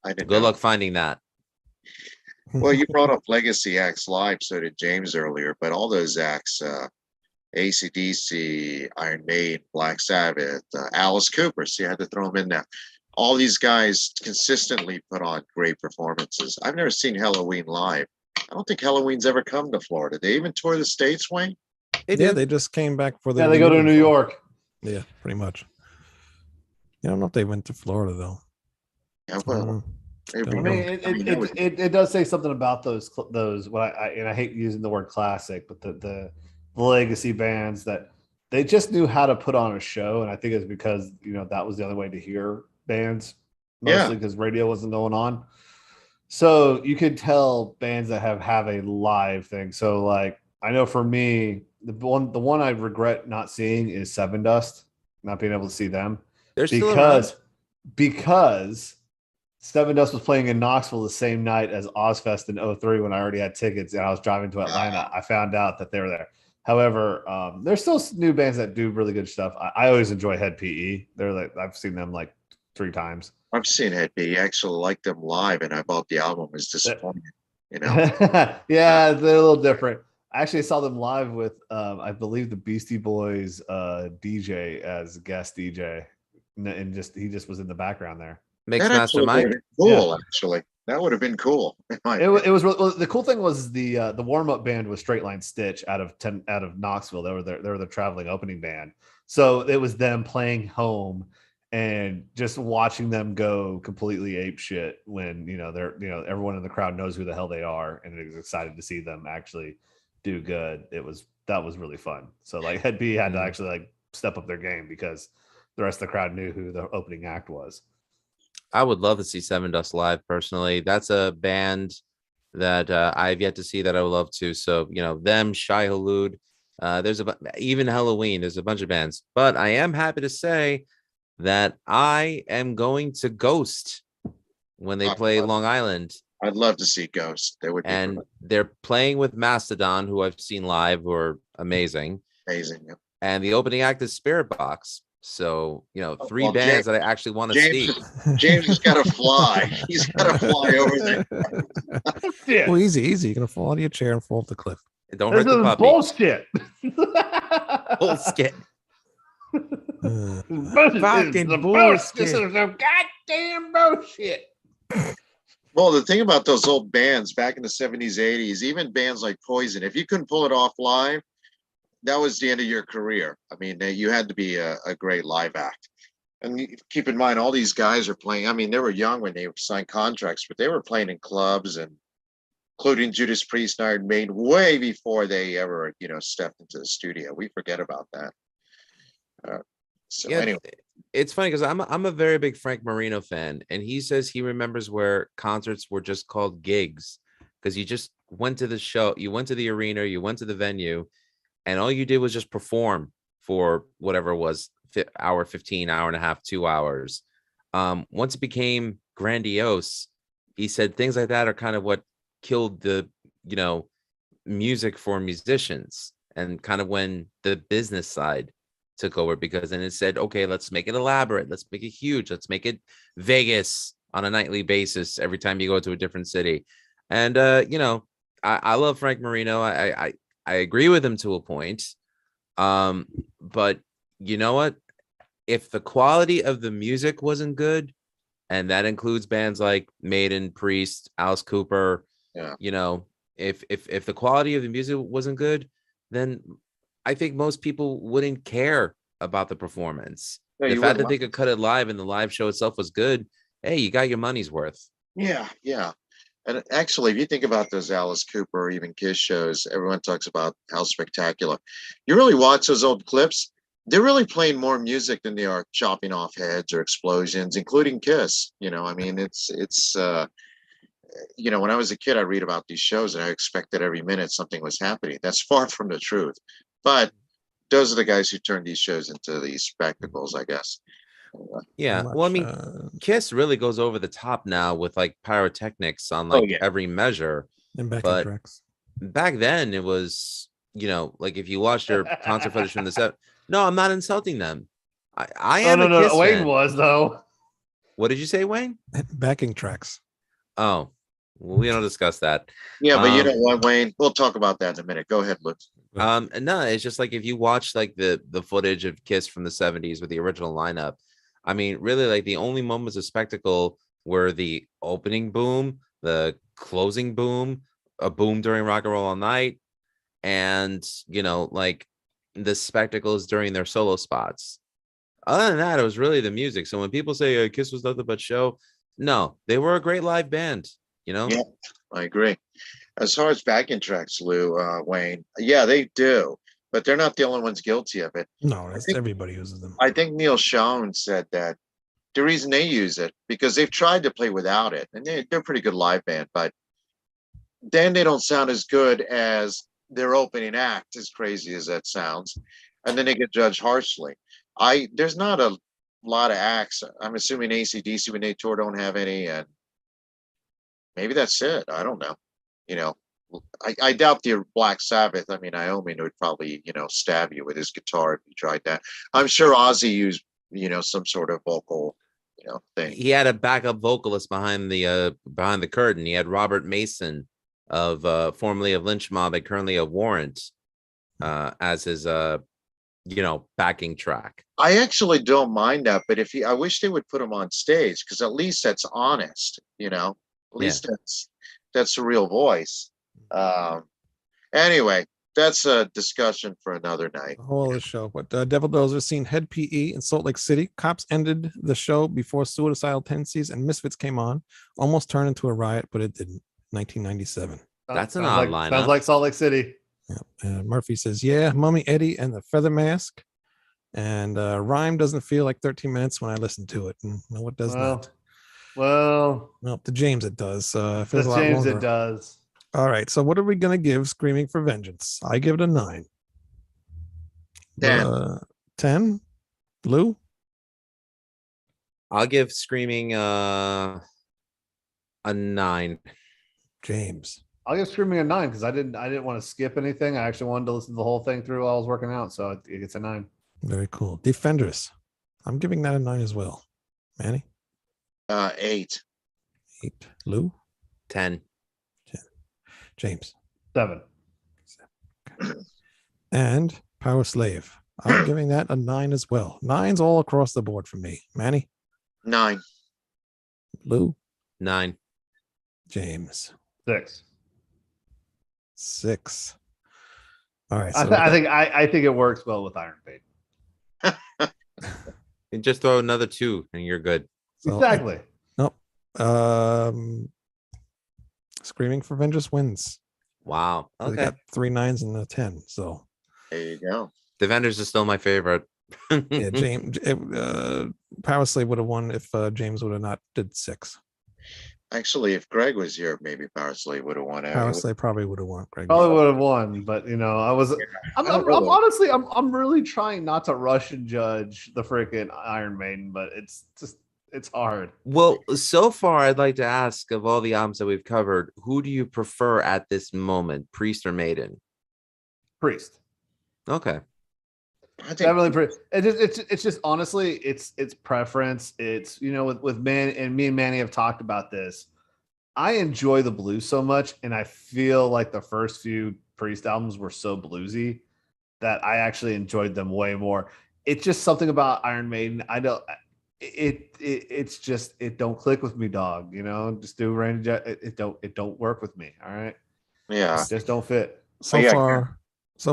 I didn't good know. luck finding that. Well, you brought up legacy acts live, so did James earlier, but all those acts, AC/DC, Iron Maiden, Black Sabbath, Alice Cooper, see, I had to throw them in there. All these guys consistently put on great performances. I've never seen Halloween live. I don't think Halloween's ever come to Florida. They even tour the States, Wayne? They just came back for the. Yeah, they go to reunion New tour. York. Yeah, pretty much. I don't know if they went to Florida though. Yeah, well, Don't I know. mean, it does say something about those what I hate using the word classic, but the legacy bands that they just knew how to put on a show, and I think it's because that was the only way to hear bands, mostly because radio wasn't going on. So you could tell bands that have a live thing. So like I know for me, the one I regret not seeing is Seven Dust, not being able to see them They're still around. because Seven Dust was playing in Knoxville the same night as Ozfest in 03 when I already had tickets and I was driving to Atlanta. I found out that they were there. However, there's still new bands that do really good stuff. I always enjoy Head PE. I've seen them like 3 times. I've seen Head PE. I actually liked them live, and I bought the album. It's disappointing, Yeah, they're a little different. I actually saw them live with, I believe, the Beastie Boys DJ as guest DJ, and he just was in the background there. Mixed That Master actually Mike. would have been cool. Actually, that would have been cool. It was the cool thing was the warm up band was Straight Line Stitch out of Knoxville. They were the traveling opening band, so it was them playing home and just watching them go completely ape shit when they're everyone in the crowd knows who the hell they are and is excited to see them actually do good. That was really fun. So like Head B had to actually like step up their game because the rest of the crowd knew who the opening act was. I would love to see Seven Dust live personally. That's a band that I've yet to see that I would love to. So, them, Shai Hulud, even Halloween, there's a bunch of bands. But I am happy to say that I am going to Ghost when they play Long Island. I'd love to see Ghost. That would be And they're playing with Mastodon, who I've seen live, who are amazing. amazing. Yeah. And the opening act is Spirit Box. So, three Well, bands that I actually want to see. James has got to fly. He's got to fly over there. Yeah. Well, easy. You're gonna fall out of your chair and fall off the cliff. Don't This hurt the is puppy. bullshit. Bullshit. Bullshit. Fucking This is bullshit. some goddamn bullshit. Well, the thing about those old bands back in the 70s, 80s, even bands like Poison, if you couldn't pull it off live, that was the end of your career. I mean, you had to be a great live act. And keep in mind, all these guys are playing. I mean, they were young when they signed contracts, but they were playing in clubs, and including Judas Priest and Iron Maiden, way before they ever, stepped into the studio. We forget about that. Anyway, it's funny because I'm a very big Frank Marino fan, and he says he remembers where concerts were just called gigs because you just went to the show, you went to the arena, you went to the venue, and all you did was just perform for whatever it was, hour 15, hour and a half, 2 hours. Once it became grandiose, he said things like that are kind of what killed the music for musicians, and kind of when the business side took over, because then it said, okay, let's make it elaborate, let's make it huge, let's make it Vegas on a nightly basis every time you go to a different city. And I love Frank Marino. I agree with him to a point. But you know what? If the quality of the music wasn't good, and that includes bands like Maiden, Priest, Alice Cooper, if the quality of the music wasn't good, then I think most people wouldn't care about the performance. No, The fact that they could cut it live and the live show itself was good, hey, you got your money's worth. Yeah. And actually, if you think about those Alice Cooper or even Kiss shows, everyone talks about how spectacular. You really watch those old clips, they're really playing more music than they are chopping off heads or explosions, including Kiss. I mean, it's when I was a kid, I read about these shows and I expected every minute something was happening. That's far from the truth. But those are the guys who turn these shows into these spectacles, I guess. Yeah. Well, I mean, Kiss really goes over the top now with like pyrotechnics on every measure. And backing tracks. Back then it was, like if you watched their concert footage from the set. No, I'm not insulting them. I am a Kiss Wayne fan. was though. What did you say, Wayne? Backing tracks. Oh, well, we don't discuss that. Yeah, but you know what, Wayne? We'll talk about that in a minute. Go ahead, Luke. No, it's just like if you watch like the footage of Kiss from the 70s with the original lineup, I mean, really, like the only moments of spectacle were the opening boom, the closing boom, a boom during Rock and Roll All Night, and like the spectacles during their solo spots. Other than that, it was really the music. So when people say Kiss was nothing but show, no, they were a great live band. Yeah, I agree. As far as backing tracks, Lou, Wayne, yeah, they do, but they're not the only ones guilty of it. No, everybody uses them. I think Neil Schon said that the reason they use it because they've tried to play without it, and they're a pretty good live band, but then they don't sound as good as their opening act, as crazy as that sounds, and then they get judged harshly. There's not a lot of acts. I'm assuming AC/DC when they tour don't have any, and maybe that's it. I don't know. I doubt the Black Sabbath. I mean, Iommi would probably, stab you with his guitar if you tried that. I'm sure Ozzy used, some sort of vocal, thing. He had a backup vocalist behind the curtain. He had Robert Mason of formerly of Lynch Mob and currently of Warrant as his backing track. I actually don't mind that, but I wish they would put him on stage because at least that's honest, At least that's a real voice. Anyway, that's a discussion for another night. The whole of the show. But Devil Dozer seen Head PE in Salt Lake City. Cops ended the show before Suicidal Tendencies and Misfits came on. Almost turned into a riot, but it didn't. 1997. That's an odd lineup. Sounds like Salt Lake City. Yeah. Murphy says, yeah, Mummy Eddie and the Feather Mask. And Rhyme doesn't feel like 13 minutes when I listen to it. And what does not? Well, to James it does. It feels to a lot James longer. it does. All right. So what are we going to give Screaming for Vengeance? I give it a 9. 10. 10? Lou? I'll give Screaming a 9. James. I'll give Screaming a 9 because I didn't want to skip anything. I actually wanted to listen to the whole thing through while I was working out, so it gets a 9. Very cool. Defenders. I'm giving that a 9 as well. Manny? 8. 8. Lou? 10. James? 7. Okay. And Powerslave. I'm giving that a 9 as well. 9s all across the board for me. Manny? 9. Lou? 9. James? 6. 6. All right. So I think it works well with Iron Maiden. And just throw another 2 and you're good. Exactly. Nope. Screaming for Vengeance wins. Wow. They Okay. got 3 9s and a 10. So There you go. Defenders is still my favorite. yeah, James Powerslave would have won if James would have not did 6. Actually, if Greg was here, maybe Powerslave would have won out. Powerslave probably would have won. Greg. Probably would have won, but I'm don't know. honestly I'm really trying not to rush and judge the freaking Iron Maiden, but it's hard. Well, so far, I'd like to ask of all the albums that we've covered, who do you prefer at this moment, Priest or Maiden? Priest. Okay. I think Definitely, it's just honestly, it's preference. It's with Man and me and Manny have talked about this. I enjoy the blues so much, and I feel like the first few Priest albums were so bluesy that I actually enjoyed them way more. It's just something about Iron Maiden. I don't. It's just it don't click with me, dog. Just do Randy. It don't work with me. All right. Yeah. It just don't fit. So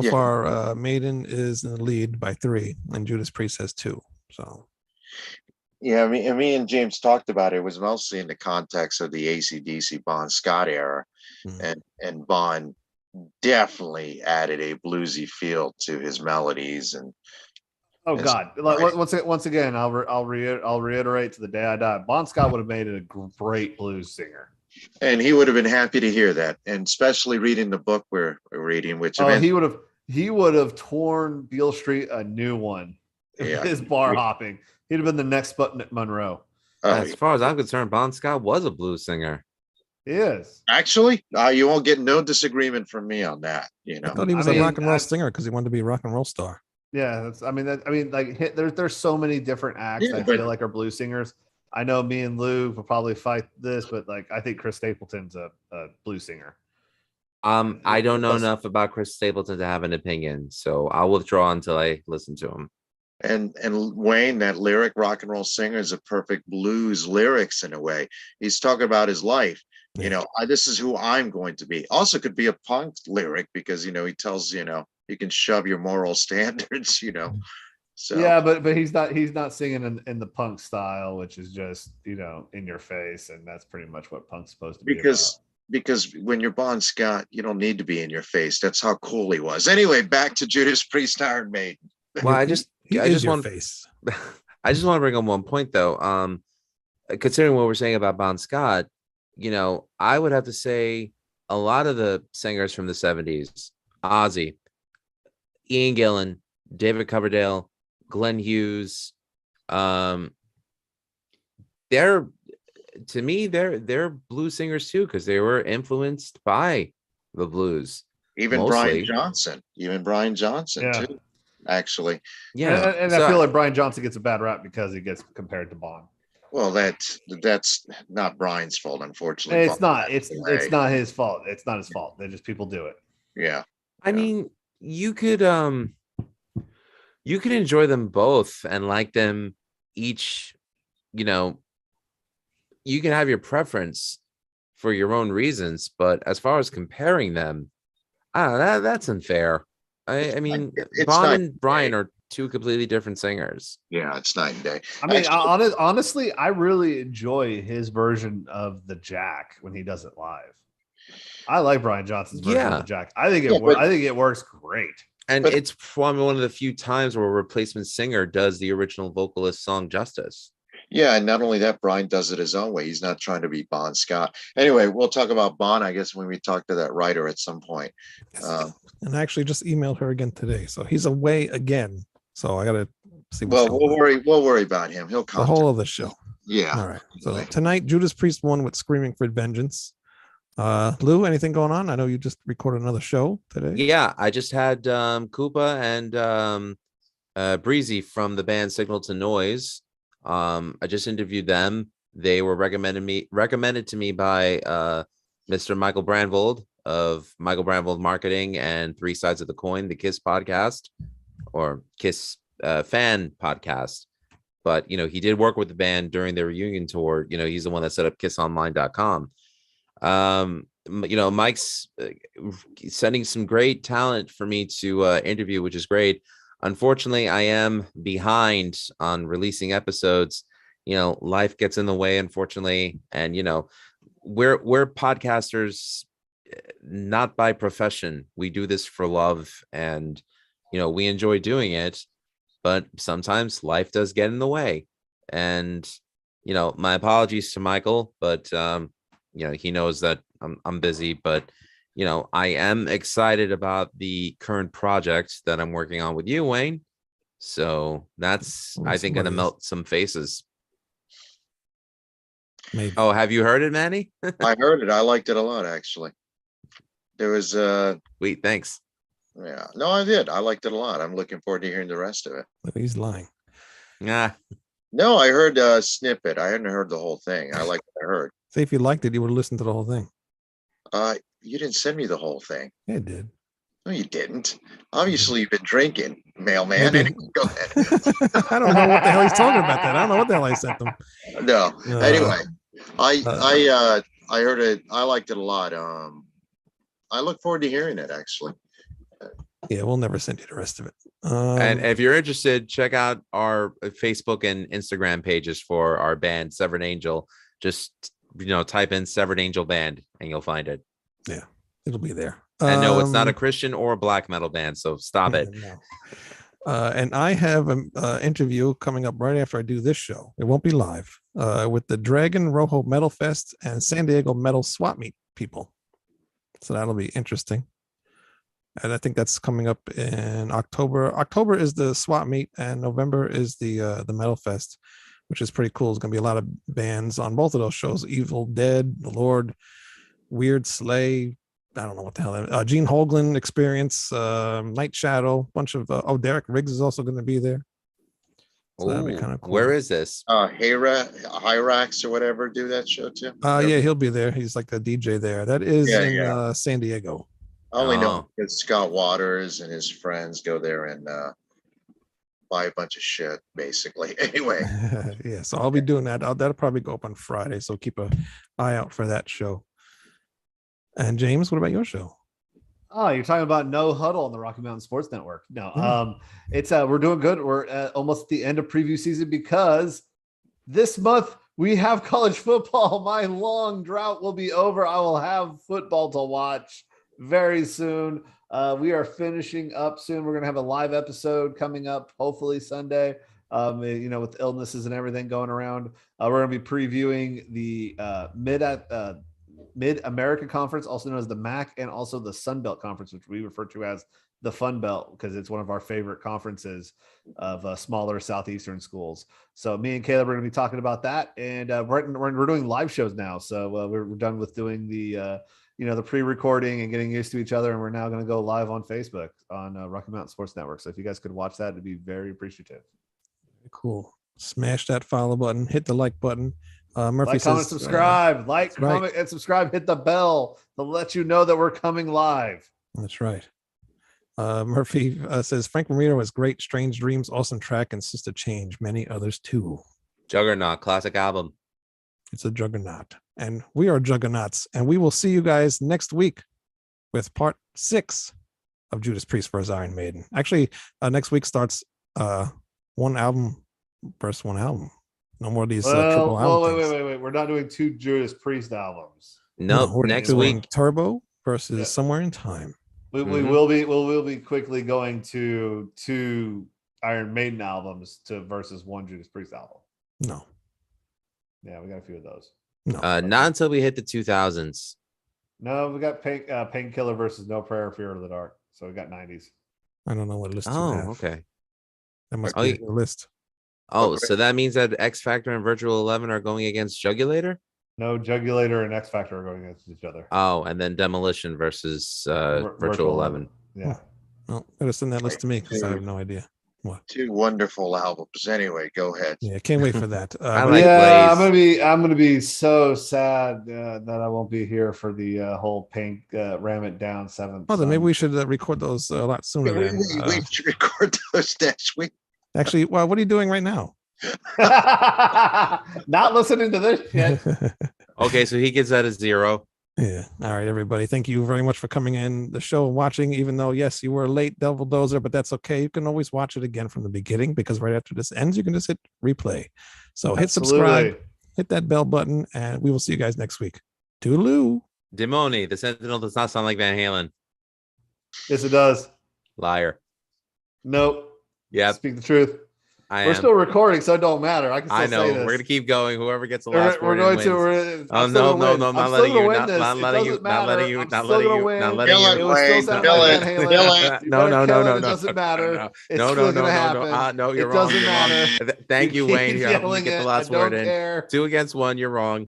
Yeah. far, Maiden is in the lead by 3, and Judas Priest has 2. So Yeah, me and James talked about it. It was mostly in the context of the AC/DC Bon Scott era, and Bon definitely added a bluesy feel to his melodies. And Oh Yes. God! Once again, I'll reiterate to the day I die. Bon Scott would have made it a great blues singer. he would have been happy to hear that, and especially reading the book we're reading, which He would have torn Beale Street a new one. Yeah. His bar hopping. He'd have been the next Sputnik Monroe. As far as I'm concerned, Bon Scott was a blues singer. He is. actually, you won't get no disagreement from me on that. I thought he was a rock and roll singer because he wanted to be a rock and roll star. Yeah, there's so many different acts Yeah, I but- feel like are blues singers. I know me and Lou will probably fight this, but I think Chris Stapleton's a blues singer. I don't know enough about Chris Stapleton to have an opinion, so I'll withdraw until I listen to him. And Wayne, that lyric rock and roll singer, is a perfect blues lyrics in a way. He's talking about his life. This is who I'm going to be. Also could be a punk lyric because he tells you can shove your moral standards. So Yeah, but he's not singing in the punk style, which is just in your face, and that's pretty much what punk's supposed to be. because when you're Bon Scott, you don't need to be in your face. That's how cool he was. Anyway, back to Judas Priest, Iron Maiden. Well, I He just is your want face. I just want to bring up one point though. Considering what we're saying about Bon Scott, I would have to say a lot of the singers from the 70s, Ozzy, Ian Gillan, David Coverdale, Glenn Hughes, they're blues singers too, because they were influenced by the blues. Even Mostly. Brian Johnson Yeah. too, actually. Yeah, and so I feel like Brian Johnson gets a bad rap because he gets compared to Bon. Well, that's not Brian's fault, unfortunately. It's not. It's not his fault. It's not his fault. They just people do it. Yeah. I mean, you could enjoy them both and like them each. You can have your preference for your own reasons, but as far as comparing them, I don't know, that's unfair. I mean, it's Bon not- and Brian are 2 completely different singers. Yeah, it's night and day. I mean, Actually, honestly, I really enjoy his version of the Jack when he does it live. I like Brian Johnson's version of Yeah. the Jack. I think Yeah, but- I think it works great. And But- it's probably one of the few times where a replacement singer does the original vocalist song justice. yeah, and not only that, Brian does it his own way. He's not trying to be Bon Scott. Anyway, we'll talk about Bon, I guess, when we talk to that writer at some point. And I actually just emailed her again today. So he's away again. So I got to see what's Well, going on. we'll worry about him. He'll The come. whole of the show. Yeah. All right. So tonight, Judas Priest won with Screaming for Vengeance. Lou, anything going on? I know you just recorded another show today. Yeah, I just had Koopa and Breezy from the band Signal to Noise. I just interviewed them. They were recommended to me by Mr. Michael Brandvold of Michael Brandvold Marketing and Three Sides of the Coin, the Kiss podcast or Kiss fan podcast. But he did work with the band during their reunion tour. He's the one that set up kissonline.com. Mike's sending some great talent for me to interview, which is great. Unfortunately, I am behind on releasing episodes. Life gets in the way, unfortunately, and we're podcasters, not by profession. We do this for love, and we enjoy doing it, but sometimes life does get in the way. And my apologies to Michael, but he knows that I'm busy, but I am excited about the current project that I'm working on with you, Wayne. So that's, I think, gonna melt some faces. Maybe. Oh, have you heard it, Manny? I heard it. I liked it a lot, actually. There was Wait, thanks. yeah. No, I did. I liked it a lot. I'm looking forward to hearing the rest of it. He's lying. Yeah. No, I heard a snippet. I hadn't heard the whole thing. I liked what I heard. Say if you liked it, you would have listened to the whole thing. You didn't send me the whole thing. Yeah, it did. No, you didn't. Obviously, you've been drinking, mailman. Maybe. Go ahead. I don't know what the hell he's talking about. That I don't know what the hell I sent them. No. Anyway, I heard it. I liked it a lot. I look forward to hearing it, actually. Yeah, we'll never send you the rest of it. And if you're interested, check out our Facebook and Instagram pages for our band Severed Angel. Just type in Severed Angel Band and you'll find it. Yeah, it'll be there. And no, it's not a Christian or a black metal band, so stop it. No. And I have an interview coming up right after I do this show. It won't be live, with the Dragon Rojo Metal Fest and San Diego Metal Swap Meet people. So that'll be interesting. And I think that's coming up in October. October is the Swap Meet, and November is the Metal Fest, which is pretty cool. It's going to be a lot of bands on both of those shows: Evil Dead, The Lord, Weird Slay. I don't know what the hell. Gene Hoglan Experience, Night Shadow, bunch of. Derek Riggs is also going to be there. So that'd be kind of cool. Where is this? Hyrax or whatever do that show too. Yeah, he'll be there. He's like the DJ there. That is in San Diego. I only know because Scott Waters and his friends go there and buy a bunch of shit, basically. Anyway. Yeah, so I'll be doing that. That'll probably go up on Friday, so keep an eye out for that show. And James, what about your show? Oh, you're talking about No Huddle on the Rocky Mountain Sports Network. No, it's we're doing good. We're almost at the end of preview season because this month we have college football. My long drought will be over. I will have football to watch very soon. We are finishing up soon. We're going to have a live episode coming up, hopefully Sunday. With illnesses and everything going around, we're going to be previewing the Mid-America Conference, also known as the MAC, and also the Sun Belt Conference, which we refer to as the Fun Belt because it's one of our favorite conferences of smaller Southeastern schools. So me and Caleb are going to be talking about that, and we're doing live shows now. So we're done with doing the the pre-recording and getting used to each other, and we're now going to go live on Facebook on Rocky Mountain Sports Network. So if you guys could watch that, it'd be very appreciative. Cool. Smash that follow button, hit the like button. Murphy like, says, comment, subscribe, comment, right. and subscribe. Hit the bell to let you know that we're coming live. That's right. Murphy says Frank Marino has great, Strange Dreams, awesome track, and Sister Change. Many others too. Juggernaut, classic album. It's a juggernaut, and we are juggernauts, and we will see you guys next week with part 6 of Judas Priest vs. Iron Maiden. Actually, next week starts one album versus one album. No more of these triple album. Wait. We're not doing 2 Judas Priest albums. No, next week. Turbo versus Somewhere in Time. We will be quickly going to 2 Iron Maiden albums versus 1 Judas Priest album. No. Yeah, we got a few of those. No. Not until we hit the 2000s. No, we got Painkiller versus No Prayer, Fear of the Dark. So we got 90s. I don't know what list. Okay. That must be your list. Oh, so that means that X Factor and Virtual 11 are going against Jugulator? No, Jugulator and X Factor are going against each other. Oh, and then Demolition versus Virtual 11. Yeah. Well, better send that list to me because I have no idea. What? 2 wonderful albums. Anyway, go ahead. Yeah, can't wait for that. I but like yeah, Blaze. I'm gonna be so sad that I won't be here for the whole Pink Ram It Down 7th. well, then maybe we should record those a lot sooner. We, Then we should record those next week. actually, well, what are you doing right now? Not listening to this yet. Okay, so he gets that a 0. Yeah. All right, everybody. Thank you very much for coming in the show and watching. Even though, yes, you were late, Devil Dozer, but that's okay. You can always watch it again from the beginning because right after this ends, you can just hit replay. So hit subscribe, hit that bell button, and we will see you guys next week. Toodaloo. Demoni, the Sentinel does not sound like Van Halen. Yes, it does. Liar. Nope. Yeah, Speak the truth. I We're am. still recording, so it don't matter. I can still I know. say this. We're gonna keep going. Whoever gets the We're, last we're word going wins. to. We're, Oh I'm still no, gonna no, win. no! I'm Not still letting gonna you. win Not, this. not It letting you. doesn't Not letting matter. you. I'm Not still letting gonna you. win. Not letting Kill you. it, It will still Wayne. sound Kill like it. Van Halen. Kill it. You No, better no, kill no, it. It no, doesn't no, matter. no, It's no, still no, gonna no, happen. no, you're It wrong. doesn't You're wrong. matter. Thank you, Wayne. keep Here, I'm gonna yelling get the it. last I word don't in. care. 2 against 1. You're wrong.